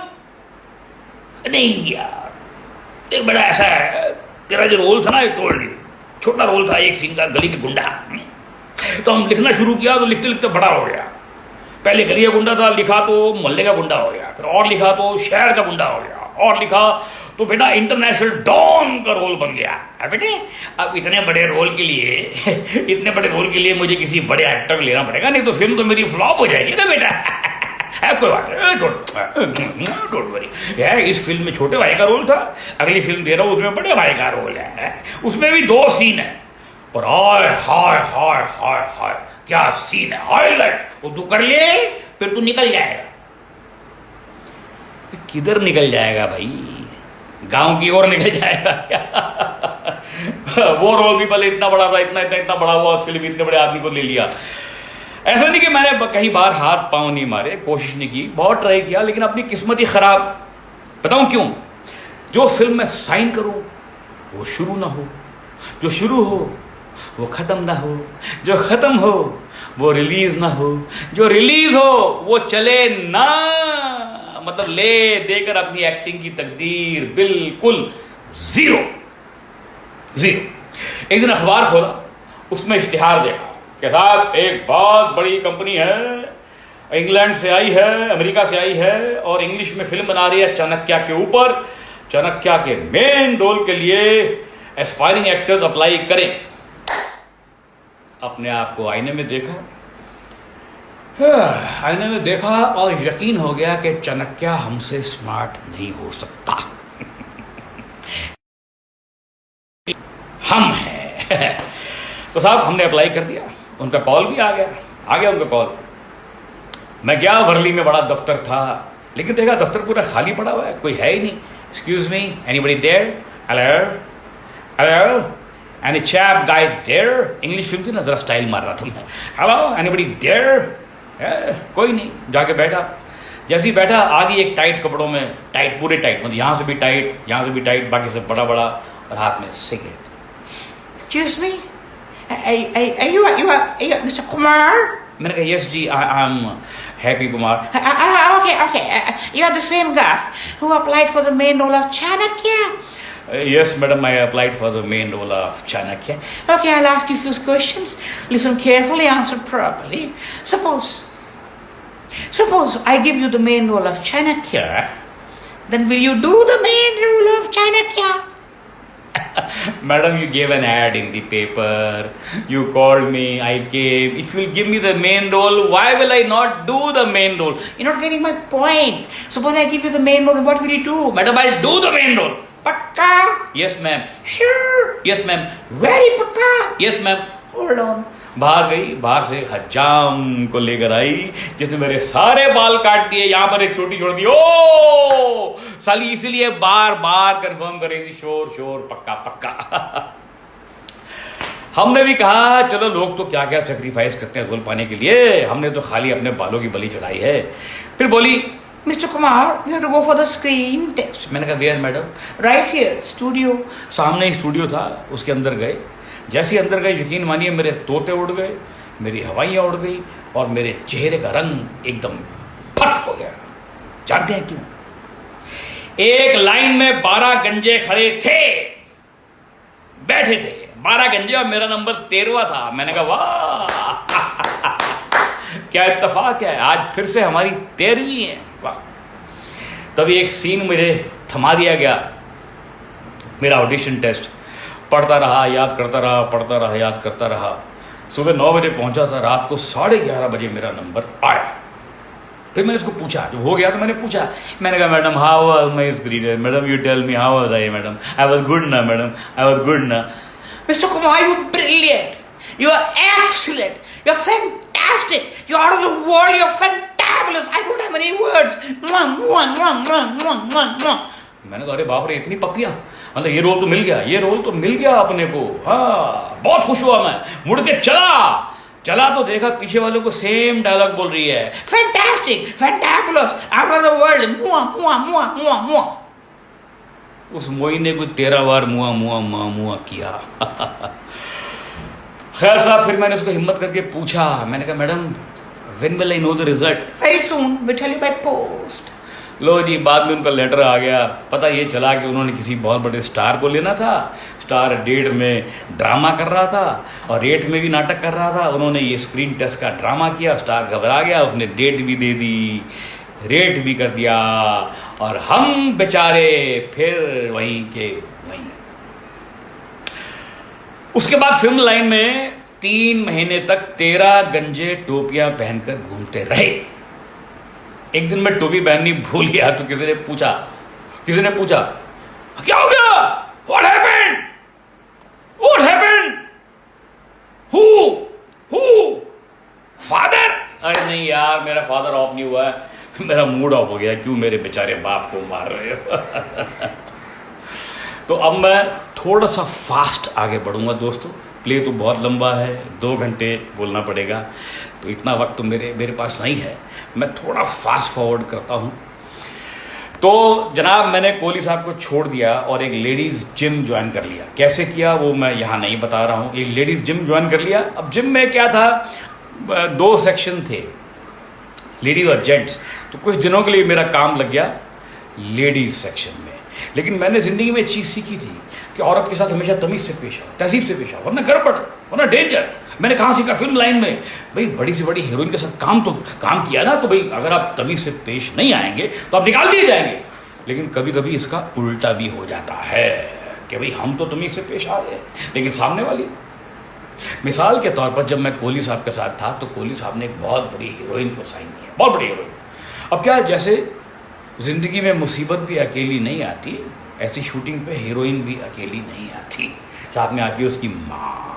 नहीं यार एक बड़ा ऐसा है, तेरा जो रोल था ना, एक छोटा रोल था, 1 सीन का, गली के गुंडा। तो हम लिखना शुरू किया तो लिखते लिखते बड़ा हो गया, पहले गली का गुंडा था, लिखा तो मोहल्ले का गुंडा हो गया, फिर और लिखा तो शहर का गुंडा हो गया, और लिखा तो बेटा इंटरनेशनल डॉन का रोल बन गया। बेटे अब इतने बड़े रोल के लिए मुझे किसी बड़े एक्टर को लेना पड़ेगा, नहीं तो फिल्म तो मेरी फ्लॉप हो जाएगी ना बेटा। कोई बात नहीं, डोंट वरी। इस फिल्म में छोटे भाई का रोल था, अगली फिल्म दे रहा हूं उसमें बड़े भाई का रोल है, उसमें भी 2 सीन है, पर हाय हाय हाय हाय हाय क्या सीन है, हाईलाइट, वो तू कर ले फिर तू निकल जाएगा। किधर निकल जाएगा भाई, गांव की ओर निकल जाएगा क्या? वो रोल भी पहले इतना बड़ा था, इतना बड़ा हुआ, उसके लिए भी इतने बड़े आदमी को ले लिया। ऐसा नहीं कि मैंने कई बार हाथ पांव नहीं मारे, कोशिश नहीं की, बहुत ट्राई किया, लेकिन अपनी किस्मत ही खराब। बताऊं क्यों? जो फिल्म में साइन करूं वो शुरू ना हो, जो शुरू हो वो खत्म ना हो, जो खत्म हो वो रिलीज ना हो, जो रिलीज हो वो चले ना। मतलब ले देकर अपनी एक्टिंग की तकदीर बिल्कुल जीरो। एक दिन अखबार खोला, उसमें इश्तिहार देखा कि साहब एक बहुत बड़ी कंपनी है, इंग्लैंड से आई है, अमेरिका से आई है, और इंग्लिश में फिल्म बना रही है चाणक्य के ऊपर। चाणक्य के मेन रोल के लिए एस्पायरिंग एक्टर्स अप्लाई करें। अपने आप को आईने में देखा, आईने में देखा और यकीन हो गया कि चाणक्य हमसे स्मार्ट नहीं हो सकता। हम हैं। तो साहब हमने अप्लाई कर दिया, उनका कॉल भी आ गया उनका कॉल। मैं गया, वर्ली में बड़ा दफ्तर था, लेकिन देखा दफ्तर पूरा खाली पड़ा हुआ है, कोई है ही नहीं। Excuse me, anybody there? Hello, any chap guy there? English film थी ना, जरा स्टाइल मार रहा था मैं। Hello, anybody there? कोई नहीं। जाके बैठा, जैसे ही बैठा आ गई एक टाइट कपड़ों में, टाइट पूरे टाइट, मतलब यहां से भी टाइट, यहां से भी टाइट, बाकी सब बड़ा बड़ा, और हाथ में cigarette. Excuse me? Are you Mr. Kumar? मैंने कहा यस जी, I am Happy Kumar. Okay. You're the same guy who applied for the main role of Chanakya. Yes, madam, I applied for the main role of Chanakya. Okay, I'll ask you a few questions. Listen carefully, answer properly. Suppose I give you the main role of Chanakya, then will you do the main role of Chanakya? Madam, you gave an ad in the paper. You called me, I came. If you'll give me the main role, why will I not do the main role? You're not getting my point. Suppose I give you the main role, then what will you do? Madam, I'll do the main role. Pakka? Yes, ma'am. Sure. Yes, ma'am. Very pakka. Yes, ma'am. Hold on. बाहर गई, बाहर से हज्जाम को लेकर आई, जिसने मेरे सारे बाल काट दिए, यहां पर एक चोटी छोड़ दी। ओ साली, इसीलिए बार बार कंफर्म कर रही थी, शोर पक्का। हमने भी कहा चलो, लोग तो क्या क्या सेक्रीफाइस करते हैं रोल पाने के लिए, हमने तो खाली अपने बालों की बलि चढ़ाई है। फिर बोली, Mr. Kumar, we have to go for the screen test. मैंने कहा where madam? Right here, studio. सामने ही स्टूडियो था, उसके अंदर गए। जैसे अंदर गए, यकीन मानिए मेरे तोते उड़ गए, मेरी हवाइयाँ उड़ गई, और मेरे चेहरे का रंग एकदम फट हो गया। जानते हैं क्यों? एक लाइन में 12 गंजे खड़े थे, बैठे थे 12 गंजे, और मेरा नंबर 13वां था। मैंने कहा वाह, क्या इत्तेफाक है, आज फिर से हमारी 13वीं है। वाह। तभी एक सीन मेरे थमा दिया गया, मेरा ऑडिशन टेस्ट। पढ़ता रहा, याद करता रहा, पढ़ता रहा, याद करता रहा। सुबह 9 बजे पहुंचा था, रात को 11:30 बजे मेरा नंबर आया। फिर मैंने इसको पूछा, जब हो गया तो मैंने पूछा, मैंने कहा madam how was my screen? Madam you tell me how was I? Madam I was good ना, मैडम आई वाज गुड ना। Mr. Kumar, you're brilliant. You're excellent. You're fantastic. You're out of the world. You're fantabulous. I don't have any words. मैंने कहा अरे बाप रे, इतनी पपियां, मतलब ये रोल तो मिल गया अपने को। हाँ, बहुत खुश हुआ मैं। मुड़ के चला तो देखा पीछे वालों को सेम डायलॉग बोल रही है, Fantastic, fantabulous, out of the world. उस मोइने को 13 बार मुआ किया। खैर साहब, फिर मैंने उसको हिम्मत करके पूछा, मैंने कहा madam when will I know the result? Very soon, we'll tell you by post. लो जी, बाद में उनका लेटर आ गया। पता ये चला कि उन्होंने किसी बहुत बड़े स्टार को लेना था। स्टार डेट में ड्रामा कर रहा था और रेट में भी नाटक कर रहा था। उन्होंने ये स्क्रीन टेस्ट का ड्रामा किया, स्टार घबरा गया, उसने डेट भी दे दी, रेट भी कर दिया, और हम बेचारे फिर वहीं के वहीं। उसके बाद फिल्म लाइन में 3 महीने तक 13 गंजे टोपियां पहनकर घूमते रहे। एक दिन मैं टोपी पहननी भूल गया तो किसी ने पूछा क्या हो गया? What happened? Who? Father? अरे नहीं यार, मेरा फादर ऑफ नहीं हुआ है, मेरा मूड ऑफ हो गया। क्यों मेरे बेचारे बाप को मार रहे हो? तो अब मैं थोड़ा सा फास्ट आगे बढ़ूंगा दोस्तों, प्ले तो बहुत लंबा है, 2 घंटे बोलना पड़ेगा, तो इतना वक्त तो मेरे पास नहीं है। मैं थोड़ा फास्ट फॉरवर्ड करता हूँ। तो जनाब, मैंने कोहली साहब को छोड़ दिया और एक लेडीज़ जिम ज्वाइन कर लिया। कैसे किया वो मैं यहाँ नहीं बता रहा हूँ। एक लेडीज़ जिम ज्वाइन कर लिया। अब जिम में क्या था, 2 सेक्शन थे, लेडीज़ और जेंट्स। तो कुछ दिनों के लिए मेरा काम लग गया लेडीज़ सेक्शन में। लेकिन मैंने ज़िंदगी में एक चीज़ सीखी थी कि औरत के साथ हमेशा तमीज़ से पेश आओ, तहजीब से पेश आओ, वरना गड़बड़, वरना डेंजर। मैंने कहाँ सीखा? फिल्म लाइन में। भाई बड़ी से बड़ी हीरोइन के साथ काम किया ना, तो भाई अगर आप तमीज़ से पेश नहीं आएंगे तो आप निकाल दिए जाएंगे। लेकिन कभी कभी इसका उल्टा भी हो जाता है कि भाई हम तो तमीज़ से पेश आ रहे हैं, लेकिन सामने वाली। मिसाल के तौर पर जब मैं कोहली साहब के साथ था तो कोहली साहब ने एक बहुत बड़ी हीरोइन को साइन किया, बहुत बड़ी हीरोइन। अब क्या, जैसे ज़िंदगी में मुसीबत भी अकेली नहीं आती, ऐसी शूटिंग पे हीरोइन भी अकेली नहीं आती, साथ में आती है उसकी माँ,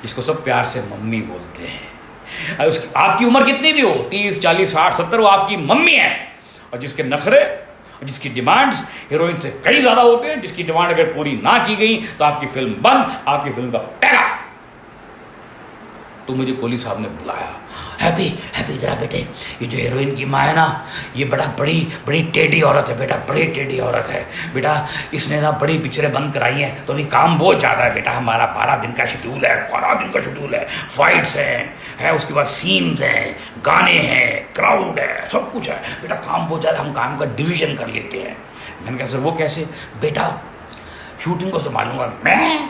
जिसको सब प्यार से मम्मी बोलते हैं। आपकी उम्र कितनी भी हो, 30, 40, 60, 70, वो आपकी मम्मी है। और जिसके नखरे, जिसकी डिमांड्स हीरोइन से कहीं ज़्यादा होते हैं, जिसकी डिमांड अगर पूरी ना की गई तो आपकी फिल्म बंद, आपकी फिल्म का टैगा। तो मुझे कोहली साहब ने बुलाया, हैप्पी जरा बेटे, ये जो हीरोइन की माँ है ना, ये बड़ी टेढ़ी औरत है बेटा, बड़ी टेढ़ी औरत है बेटा। इसने ना बड़ी पिक्चरें बंद कराई हैं, तो अभी काम बहुत ज़्यादा है बेटा। हमारा 12 दिन का शेड्यूल है, 12 दिन का शेड्यूल है। फाइट्स हैं, उसके बाद सीन्स हैं, गाने हैं, क्राउड है, सब कुछ है बेटा। काम बहुत ज़्यादा, हम काम का डिवीजन कर लेते हैं। मैंने कहा सर वो कैसे? बेटा शूटिंग को संभालूंगा मैं,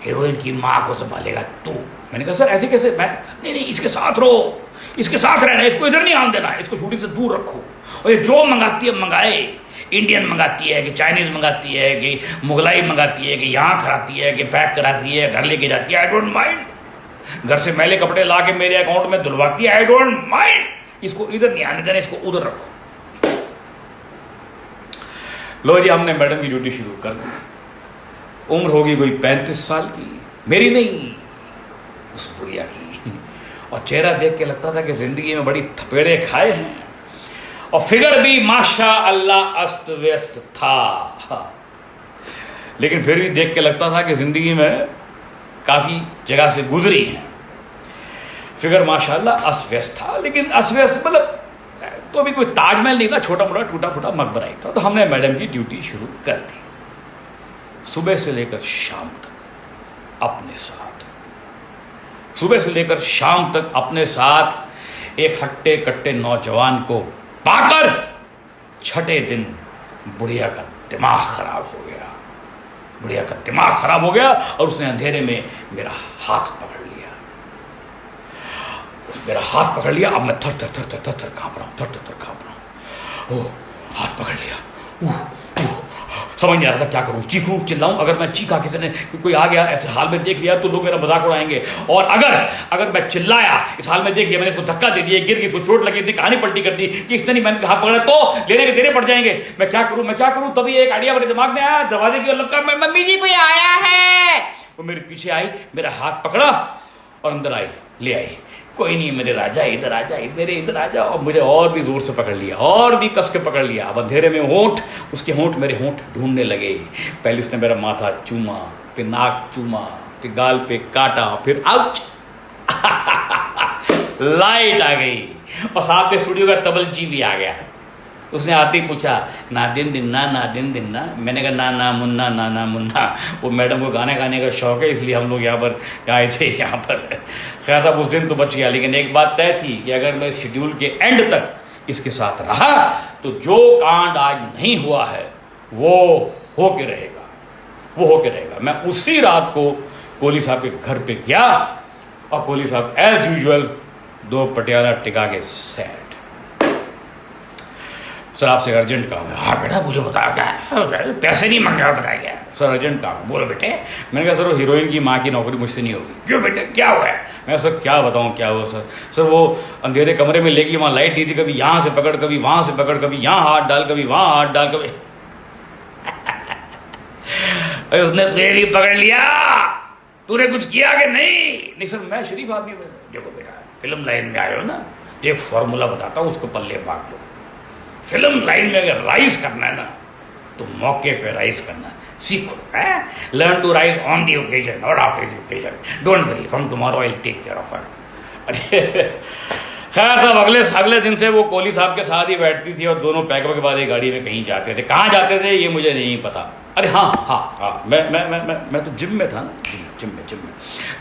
हीरोइन की माँ को संभालेगा तू। मैंने कहा सर ऐसे कैसे? मैं नहीं, इसके साथ रहो, इसके साथ रहना, इसको इधर नहीं आने देना, इसको शूटिंग से दूर रखो। और ये जो मंगाती है मंगाए, इंडियन मंगाती है कि चाइनीज मंगाती है कि मुगलाई मंगाती है कि यहाँ खराती है कि पैक कराती है, घर लेके जाती है, आई डोंट माइंड। घर से मैले कपड़े ला के मेरे अकाउंट में धुलवाती है, आई डोंट माइंड। इसको इधर नहीं आने देना, इसको उधर रखो। लो जी, हमने मैडम की ड्यूटी शुरू कर दी। उम्र होगी कोई 35 साल की, मेरी नहीं, उस बुढ़िया की। और चेहरा देख के लगता था कि जिंदगी में बड़ी थपेड़े खाए हैं, और फिगर भी माशा अल्लाह अस्त व्यस्त था। लेकिन फिर भी देख के लगता था कि जिंदगी में काफी जगह से गुजरी है। फिगर माशाअल्लाह अस्त व्यस्त था, लेकिन अस्त व्यस्त मतलब तो अभी कोई ताजमहल नहीं था, छोटा मोटा टूटा फूटा मकबरा ही था। तो हमने मैडम की ड्यूटी शुरू कर दी। सुबह से लेकर शाम तक अपने साथ, सुबह से लेकर शाम तक अपने साथ एक हट्टे कट्टे नौजवान को पाकर छठे दिन बुढ़िया का दिमाग खराब हो गया। बुढ़िया का दिमाग खराब हो गया और उसने अंधेरे में मेरा हाथ पकड़ लिया। मेरा हाथ पकड़ लिया। अब मैं थर थर थर थर थर कांप रहा हूँ, थर थर थर कांप रहा हूँ। ओह, हाथ पकड़ लिया। समझ नहीं आ रहा था क्या करूं, चीखूं चिल्लाऊं। अगर मैं चीखा, किसी ने कोई आ गया ऐसे हाल में देख लिया तो लोग मेरा मजाक उड़ाएंगे। और अगर मैं चिल्लाया, इस हाल में देख लिया, मैंने इसको धक्का दे दिया, गिर गई, इसको चोट लगी, इतनी कहानी पलटी कर दी कि इसने नहीं मैंने हाथ पकड़ा तो लेने के देने पड़ जाएंगे। मैं क्या करूं। तभी एक आइडिया मेरे दिमाग में आया, दरवाजे की ओर लपका, मम्मी जी कोई आया है। वो मेरे पीछे आई, मेरा हाथ पकड़ा और अंदर आई, ले आई। कोई नहीं मेरे राजा, इधर आ जा, मेरे इधर आ जा। और मुझे और भी जोर से पकड़ लिया, और भी कस के पकड़ लिया। अब अंधेरे में होंठ, उसके होंठ मेरे होंठ ढूंढने लगे। पहले उसने मेरा माथा चूमा, फिर नाक चूमा, फिर गाल पे काटा, फिर आउच। लाइट आ गई और साथ में स्टूडियो का तबलची भी आ गया। उसने आते ही पूछा, ना दिन दिन ना। मैंने कहा ना मुन्ना। वो मैडम को गाने गाने का शौक है, इसलिए हम लोग यहाँ पर आए थे। यहाँ पर खैर था, उस दिन तो बच गया। लेकिन एक बात तय थी कि अगर मैं शेड्यूल के एंड तक इसके साथ रहा तो जो कांड आज नहीं हुआ है वो होके रहेगा। मैं उसी रात को कोहली साहब के घर पे गया और कोहली साहब एज यूजुअल 2 पटियाला टिका के सेट। सर आपसे अर्जेंट काम है। हाँ बेटा बोलो, बताया क्या है? पैसे नहीं मांगे और बताया क्या है? सर अर्जेंट काम है। बोलो बेटे। मैंने कहा सर वो हीरोइन की माँ की नौकरी मुझसे नहीं होगी। क्यों बेटे, क्या हुआ है? मैं सर क्या बताऊँ क्या हुआ सर वो अंधेरे कमरे में लेगी, वहाँ लाइट दी थी, कभी यहाँ से पकड़, कभी वहाँ से पकड़, कभी यहाँ हाथ डाल, कभी वहाँ हाथ डाल, कभी उसने तुझे भी पकड़ लिया, तूने कुछ किया कि नहीं सर मैं शरीफ आदमी हूँ। देखो बेटा, फिल्म लाइन में आए हो ना, तो एक फॉर्मूला बताता हूँ, उसको पल्ले पाक लो। फिल्म लाइन में अगर राइज करना है ना तो मौके पे राइज करना, सीखो, learn to rise on the occasion और after the occasion, don't worry, from tomorrow I will take care of her. खैर साहब, अगले दिन से वो कोहली साहब के साथ ही बैठती थी और दोनों पैकअप के बाद एक गाड़ी में कहीं जाते थे। कहाँ जाते थे ये मुझे नहीं पता। अरे हाँ, मैं तो जिम में था ना, जिम में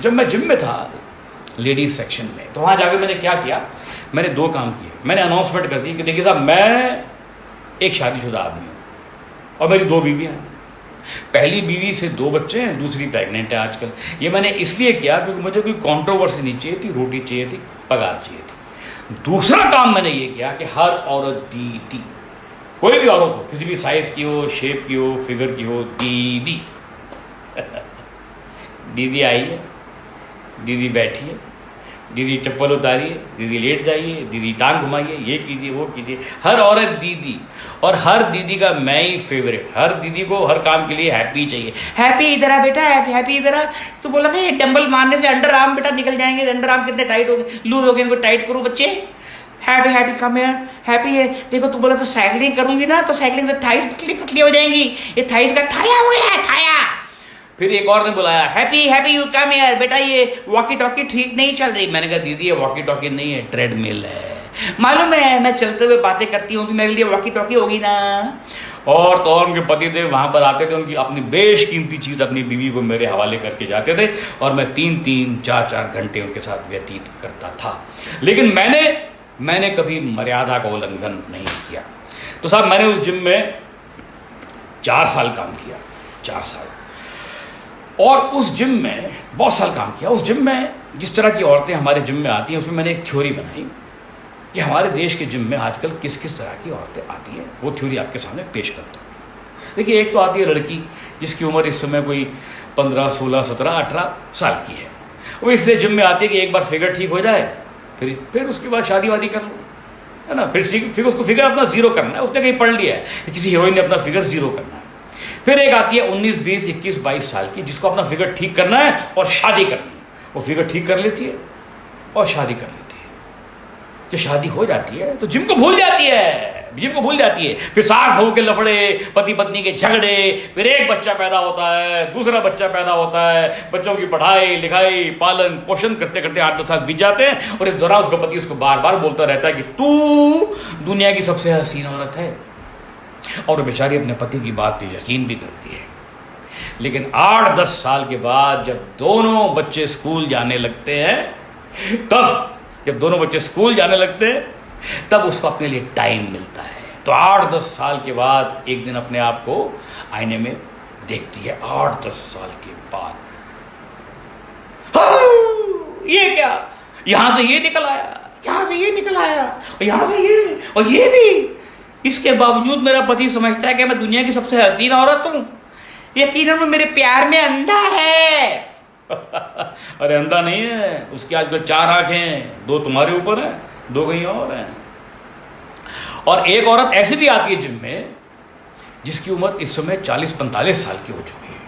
जब मैं जिम में था लेडीज सेक्शन में, तो वहाँ जाके मैंने क्या किया, मैंने 2 काम किए। मैंने अनाउंसमेंट कर दी कि देखिए साहब, मैं एक शादीशुदा आदमी हूँ और मेरी 2 बीवियाँ हैं। पहली बीवी से 2 बच्चे हैं, दूसरी प्रेग्नेंट है आजकल। ये मैंने इसलिए किया क्योंकि मुझे कोई कंट्रोवर्सी नहीं चाहिए थी, रोटी चाहिए थी, पगार चाहिए थी। दूसरा काम मैंने ये किया कि हर औरत दीदी, कोई भी औरत हो, किसी भी साइज की हो, शेप की हो, फिगर की हो, दीदी दीदी आई है, दीदी बैठी है, दीदी चप्पल उतारिए, दीदी लेट जाइए, दीदी टांग घुमाइए, ये कीजिए, वो कीजिए। हर औरत दीदी, और हर दीदी का मैं ही फेवरेट। हर दीदी को हर काम के लिए हैप्पी चाहिए। हैप्पी इधर आ बेटा, हैप्पी इधर आ। तू बोला था ये डंबल मारने से अंडर आर्म बेटा निकल जाएंगे, अंडर आर्म कितने टाइट हो गए, लूज हो गए, इनको टाइट करो बच्चे। हैप्पी कम हियर, हैप्पी है। देखो तू बोला तो साइकिलिंग करूंगी ना, तो साइकिलिंग से थाइस पतली हो जाएंगी। ये थाइस का थाया हो गया है, थाया। फिर एक और ने बुलाया, हैप्पी यू कम हियर बेटा, ये वॉकी टॉकी ठीक नहीं चल रही। मैंने कहा दीदी ये वॉकी टॉकी नहीं है, ट्रेडमिल है। मालूम है, मैं चलते हुए बातें करती हूँ, मेरे लिए वॉकी टॉकी होगी ना। और तो और उनके पति थे वहां पर आते थे, उनकी अपनी बेशकीमती चीज अपनी बीवी को मेरे हवाले करके जाते थे, और मैं 3-3, 4-4 घंटे उनके साथ व्यतीत करता था। लेकिन मैंने कभी मर्यादा का उल्लंघन नहीं किया। तो साहब, मैंने उस जिम में 4 साल काम किया, 4 साल। और उस जिम में बहुत साल काम किया। उस जिम में जिस तरह की औरतें हमारे जिम में आती हैं, उसमें मैंने एक थ्योरी बनाई कि हमारे देश के जिम में आजकल किस किस तरह की औरतें आती हैं। वो थ्योरी आपके सामने पेश करता हूँ। देखिए, एक तो आती है लड़की जिसकी उम्र इस समय कोई 15, 16, 17, 18 साल की है। वो इसलिए जिम में आती है कि एक बार फिगर ठीक हो जाए, फिर उसके बाद शादी वादी कर लो, है ना। फिर उसको फिगर अपना 0 करना है। उसने कहीं पढ़ लिया है कि किसी हीरोइन ने अपना फिगर 0 करना है। फिर एक आती है 19, 20, 21, 22 साल की, जिसको अपना फिगर ठीक करना है और शादी करनी है। वो फिगर ठीक कर लेती है और शादी कर लेती है। जब शादी हो जाती है तो जिम को भूल जाती है। फिर सास बहू के लफड़े, पति पत्नी के झगड़े, फिर एक बच्चा पैदा होता है, दूसरा बच्चा पैदा होता है, बच्चों की पढ़ाई लिखाई पालन पोषण करते करते 8-10 साल बीत जाते हैं। और इस दौरान उसका पति उसको बार बार बोलता रहता है कि तू दुनिया की सबसे हसीन औरत है। और बेचारी अपने पति की बात पे यकीन भी करती है। लेकिन 8-10 साल के बाद जब दोनों बच्चे स्कूल जाने लगते हैं, तब उसको अपने लिए टाइम मिलता है। तो 8-10 साल के बाद एक दिन अपने आप को आईने में देखती है। 8-10 साल के बाद, ये क्या, यहां से ये निकल आया, यहाँ से ये निकल आया, और यहाँ से ये, और ये भी। इसके बावजूद मेरा पति समझता है कि मैं दुनिया की सबसे हसीन औरत हूं। यकीनन वो मेरे प्यार में अंधा है। अरे अंधा नहीं है, उसकी आजकल 4 आंखें हैं, 2 तुम्हारे ऊपर हैं, 2 कहीं और हैं। और एक औरत ऐसी भी आती है जिम में जिसकी उम्र इस समय 40-45 साल की हो चुकी है।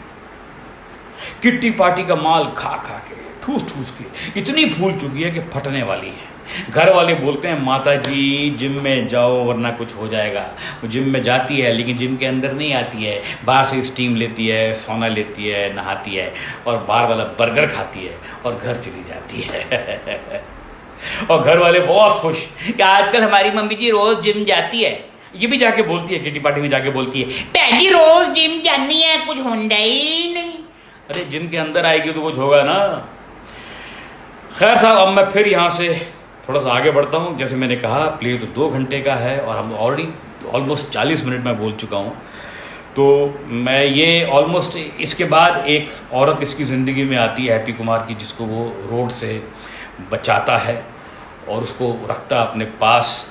किट्टी पार्टी का माल खा के, ठूस के इतनी फूल चुकी है कि फटने वाली है। घर वाले बोलते हैं, माता जी जिम में जाओ वरना कुछ हो जाएगा। वो जिम में जाती है, लेकिन जिम के अंदर नहीं आती है, बाहर से स्टीम लेती है, सोना लेती है, नहाती है, और बाहर वाला बर्गर खाती है और घर चली जाती है। और घर वाले बहुत खुश कि आजकल हमारी मम्मी जी रोज जिम जाती है। ये भी जाके बोलती है, किटी पार्टी में जाके बोलती है, पैजी रोज जिम जानी है, कुछ होता ही नहीं। अरे जिम के अंदर आएगी तो कुछ होगा ना। खैर साहब, अब मैं फिर यहाँ से थोड़ा सा आगे बढ़ता हूँ। जैसे मैंने कहा, प्ले तो 2 घंटे का है और हम ऑलरेडी ऑलमोस्ट 40 मिनट में बोल चुका हूँ। तो मैं ये ऑलमोस्ट, इसके बाद एक औरत इसकी ज़िंदगी में आती है, हैप्पी कुमार की, जिसको वो रोड से बचाता है और उसको रखता अपने पास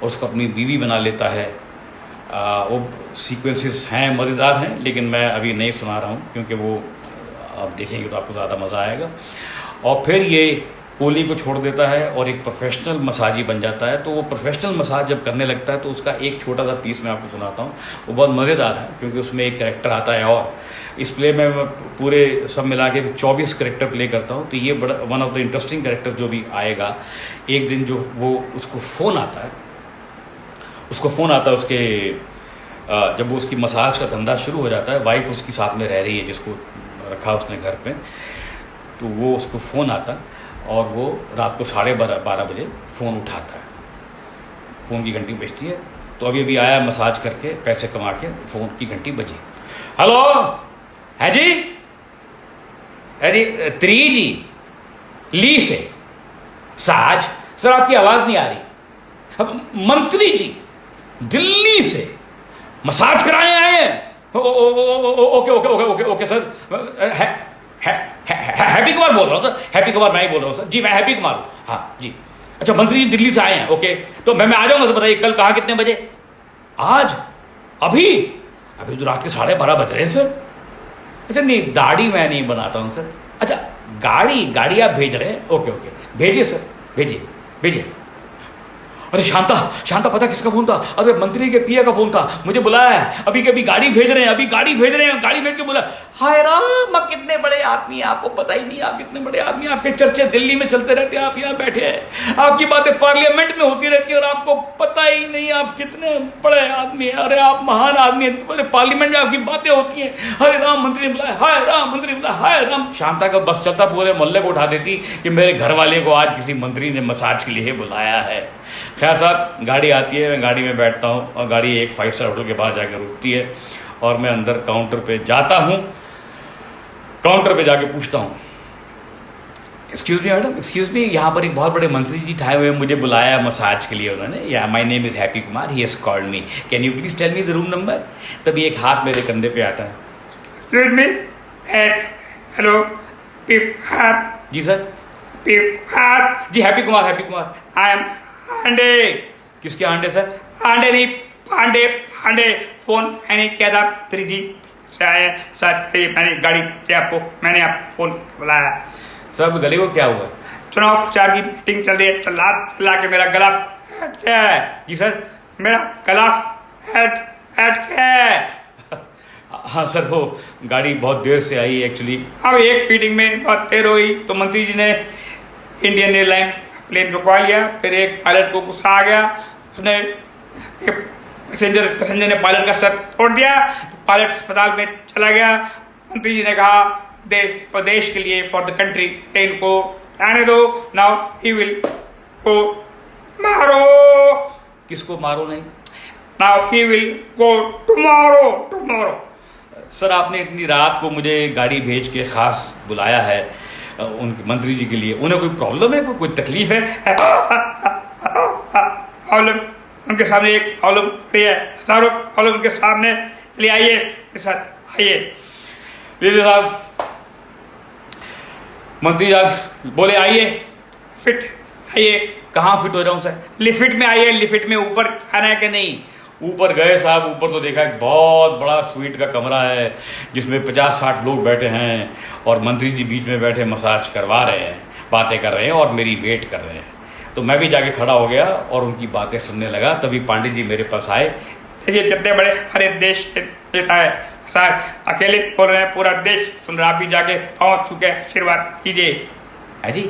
और उसको अपनी बीवी बना लेता है। वो सीक्वेंसेस हैं, मज़ेदार हैं, लेकिन मैं अभी नहीं सुना रहा हूँ क्योंकि वो आप देखेंगे तो आपको ज़्यादा मज़ा आएगा। और फिर ये कोहली को छोड़ देता है और एक प्रोफेशनल मसाजी बन जाता है। तो वो प्रोफेशनल मसाज जब करने लगता है तो उसका एक छोटा सा पीस मैं आपको सुनाता हूँ। वो बहुत मज़ेदार है क्योंकि उसमें एक कैरेक्टर आता है, और इस प्ले में मैं पूरे सब मिला के 24 कैरेक्टर प्ले करता हूँ। तो ये बड़ा one of the interesting character जो भी आएगा। एक दिन जो वो उसको फ़ोन आता है उसके जब वो उसकी मसाज का धंधा शुरू हो जाता है, वाइफ उसकी साथ में रह रही है जिसको रखा उसने घर पे, तो वो उसको फ़ोन आता और वो रात को 12:30 बजे फ़ोन उठाता है, फ़ोन की घंटी बजती है। तो अभी आया मसाज करके पैसे कमा के, फ़ोन की घंटी बजी। हेलो, है जी, अरे त्री जी ली से साज, सर आपकी आवाज़ नहीं आ रही। अब मंत्री जी दिल्ली से मसाज कराने आए हैं। Okay okay okay okay okay sir, happy Kumar बोल रहा हूँ सर, हैप्पी कुमार मैं ही बोल रहा हूँ सर। जी मैं हैप्पी कुमार हूँ, हाँ जी। अच्छा मंत्री जी दिल्ली से आए हैं, ओके, तो मैं आ जाऊँगा। तो बताइए कल कहाँ कितने बजे? आज? अभी तो रात के 12:30 बज रहे हैं सर। अच्छा नहीं, दाढ़ी मैं नहीं बनाता हूँ सर। अच्छा गाड़ी आप भेज रहे हैं? ओके ओके भेजिए सर, भेजिए। अरे शांता पता किसका फोन था? अरे मंत्री के पिया का फोन था, मुझे बुलाया है, अभी गाड़ी भेज रहे हैं, गाड़ी भेज के बोला। हाय राम, आप कितने बड़े आदमी हैं, आपको पता ही नहीं आप कितने बड़े आदमी, आपके चर्चे दिल्ली में चलते रहते हैं, आप यहाँ बैठे हैं, आपकी बातें पार्लियामेंट में होती रहती है और आपको पता ही नहीं आप कितने बड़े आदमी हैं। अरे आप महान आदमी हैं, अरे पार्लियामेंट में आपकी बातें होती हैं। हरे राम मंत्री ने बुलाया, हाय राम मंत्री ने बुलाया, हाय राम। शांता का बस चलता पूरे मोहल्ले को उठा देती कि मेरे घर वाले को आज किसी मंत्री ने मसाज के लिए बुलाया है। खैर साहब, गाड़ी आती है, मैं गाड़ी में बैठता हूँ और गाड़ी एक 5 स्टार होटल के बाहर जाकर रुकती है और मैं अंदर काउंटर पे जाता हूँ। काउंटर पे जाके पूछता हूँ, excuse me madam, excuse me, यहाँ पर एक बहुत बड़े मंत्री जी ठाए हुए, मुझे बुलाया मसाज के लिए उन्होंने। या my name is Happy Kumar, he has called me, can you please tell me the room number? तभी एक हाथ मेरे कंधे पे आता है। एक्सक्यूज मी, हेलो, जी सर, जी Happy Kumar, I am Pandey. किसके आंडे सर? पांडे नहीं, पांडे। फोन मैंने किया था 3G से आए, साथ मैंने गाड़ी की आपको, मैंने आप फोन बुलाया। सर अब गले को क्या हुआ? चुनाव प्रचार की मीटिंग चल रही है, चला के मेरा गला फट गया है। जी सर, मेरा गला फट गया है। हाँ सर, वो गाड़ी बहुत देर से आई एक्चुअली। अब एक मीटिंग में बहुत देर हुई तो मंत्री जी ने इंडियन एयरलाइन प्लेन रुकवा लिया। फिर एक पायलट को गुस्सा आ गया, उसने पैसेंजर ने पायलट का सर तोड़ दिया। पायलट अस्पताल में चला गया। मंत्री जी ने कहा प्रदेश के लिए, फॉर द कंट्री, प्लेन को आने दो। नाउ ही विल गो, मारो। किसको मारो नहीं? Now he will go tomorrow. Sir आपने इतनी रात को मुझे गाड़ी भेज के खास बुलाया है उनके मंत्री जी के लिए, उन्हें कोई प्रॉब्लम है, कोई तकलीफ है? प्रॉब्लम उनके सामने एक प्रॉब्लम है, हजारों प्रॉब्लम उनके सामने। ले आइए मेरे साथ, आइए। लीजिए साहब, मंत्री साहब बोले आइए। फिट आइए। कहाँ फिट हो जाऊं सर? लिफ्ट में आइए, लिफ्ट में ऊपर आना है कि नहीं? ऊपर गए साहब, ऊपर तो देखा एक बहुत बड़ा स्वीट का कमरा है जिसमें 50-60 लोग बैठे हैं और मंत्री जी बीच में बैठे मसाज करवा रहे हैं, बातें कर रहे हैं और मेरी वेट कर रहे हैं। तो मैं भी जाके खड़ा हो गया और उनकी बातें सुनने लगा। तभी पांडे जी मेरे पास आए। देखिए कितने बड़े हमारे देश के नेता है सर, अकेले बोल रहे हैं, पूरा देश सुन रहा। आप भी जाके पाँव छू के आशीर्वाद कीजिए। है जी,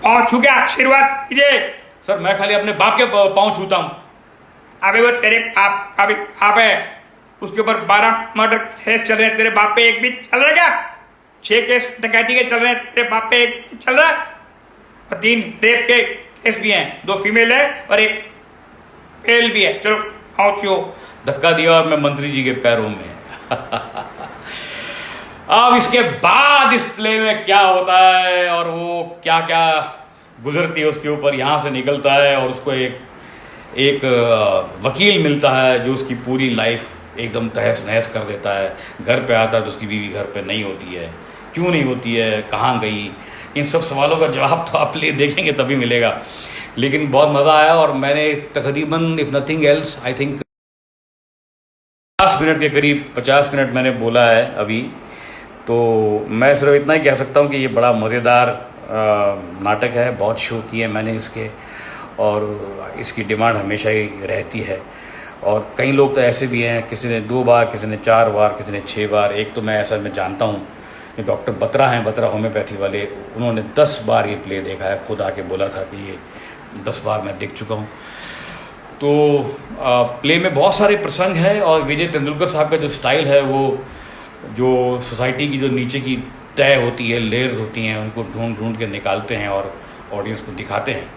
पाँव छू के आशीर्वाद कीजिए। सर मैं खाली अपने बाप के पाँव छूता हूँ। अबे वो तेरे बाप का भी बाप है, उसके ऊपर 12 मर्डर केस चल रहे हैं, तेरे बाप पे एक भी चल रहा है क्या? 6 केस डकैती के चल रहे हैं, तेरे बाप पे एक भी चल रहा है? और 3 रेप के केस भी हैं, 2 फीमेल है और 1 मेल भी है। चलो आओ छो। धक्का दिया और मैं मंत्री जी के पैरों में। अब इसके बाद इस प्ले में क्या होता है और वो क्या क्या गुजरती है उसके ऊपर, यहाँ से निकलता है और उसको एक वकील मिलता है जो उसकी पूरी लाइफ एकदम तहस नहस कर देता है। घर पे आता है तो उसकी बीवी घर पे नहीं होती है, क्यों नहीं होती है, कहाँ गई, इन सब सवालों का जवाब तो आप प्ले देखेंगे तभी मिलेगा। लेकिन बहुत मज़ा आया और मैंने तकरीबन if nothing else I think 50 minute के करीब 50 मिनट मैंने बोला है अभी। तो मैं सिर्फ इतना ही कह सकता हूँ कि ये बड़ा मज़ेदार नाटक है, बहुत शो किए मैंने इसके और इसकी डिमांड हमेशा ही रहती है। और कई लोग तो ऐसे भी हैं, किसी ने 2 बार, किसी ने 4 बार, किसी ने 6 बार। एक तो मैं ऐसा मैं जानता हूँ, ये डॉक्टर बत्रा हैं, बत्रा होम्योपैथी वाले, उन्होंने 10 बार ये प्ले देखा है, खुद आके बोला था कि ये 10 बार मैं देख चुका हूँ। तो प्ले में बहुत सारे प्रसंग हैं और विजय तेंदुलकर साहब का जो स्टाइल है वो जो सोसाइटी की जो नीचे की तय होती है, लेयर्स होती हैं, उनको ढूंढ ढूंढ के निकालते हैं और ऑडियंस को दिखाते हैं।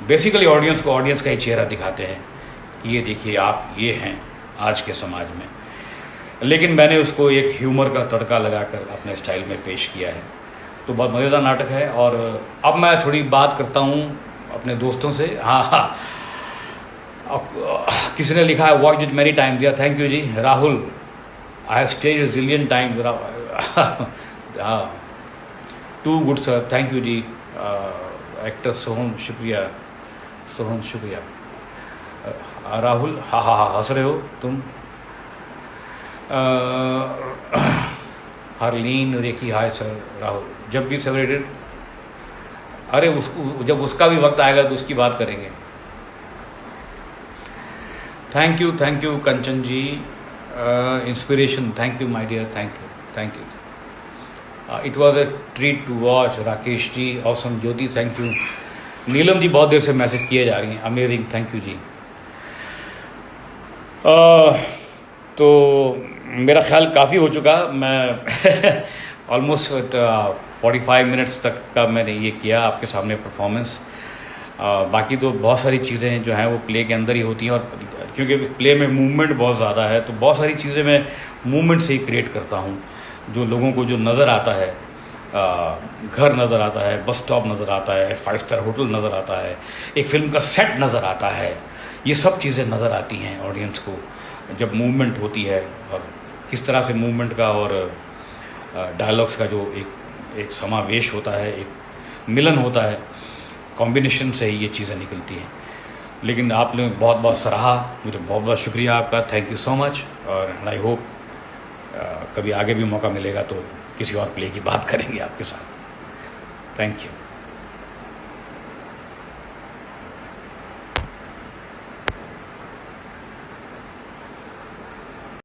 बेसिकली ऑडियंस को ऑडियंस का ही चेहरा दिखाते हैं कि ये देखिए आप ये हैं आज के समाज में। लेकिन मैंने उसको एक ह्यूमर का तड़का लगाकर अपने स्टाइल में पेश किया है। तो बहुत मज़ेदार नाटक है। और अब मैं थोड़ी बात करता हूँ अपने दोस्तों से। हाँ, किसी ने लिखा है वॉच इट मेनी टाइम्स। या thank you ji Rahul, I have stayed a zillion times. हाँ, too good sir, thank you ji. Actor Sohan, शुक्रिया सोहन, शुक्रिया। राहुल, हाँ हाँ हाँ, हंस रहे हो तुम। हरलीन रेखी, हाय सर। राहुल, जब भी सेलिब्रेटेड, अरे उसको जब उसका भी वक्त आएगा तो उसकी बात करेंगे। Thank you Kanchan ji. Inspiration, thank you my dear, thank you. It was a treat to watch. Rakesh ji, awesome. Jyoti, thank you. Neelam ji बहुत देर से मैसेज किए जा रही हैं, अमेजिंग, थैंक यू जी। तो मेरा ख्याल काफ़ी हो चुका। मैं ऑलमोस्ट 45 मिनट्स तक का मैंने ये किया आपके सामने परफॉर्मेंस। बाकी तो बहुत सारी चीज़ें जो हैं वो प्ले के अंदर ही होती हैं, और क्योंकि प्ले में मूवमेंट बहुत ज़्यादा है तो बहुत सारी चीज़ें मैं मूवमेंट से ही क्रिएट करता हूँ। जो लोगों को जो नज़र आता है, घर नज़र आता है, बस स्टॉप नज़र आता है, 5 स्टार होटल नज़र आता है, एक फ़िल्म का सेट नज़र आता है, ये सब चीज़ें नज़र आती हैं ऑडियंस को जब मूवमेंट होती है। और किस तरह से मूवमेंट का और डायलॉग्स का जो एक समावेश होता है, एक मिलन होता है, कॉम्बिनेशन से ही ये चीज़ें निकलती हैं। लेकिन आपने बहुत बहुत सराहा, मुझे बहुत बहुत शुक्रिया आपका, थैंक यू सो मच। और आई होप कभी आगे भी मौका मिलेगा तो किसी और प्ले की बात करेंगे आपके साथ। Thank you.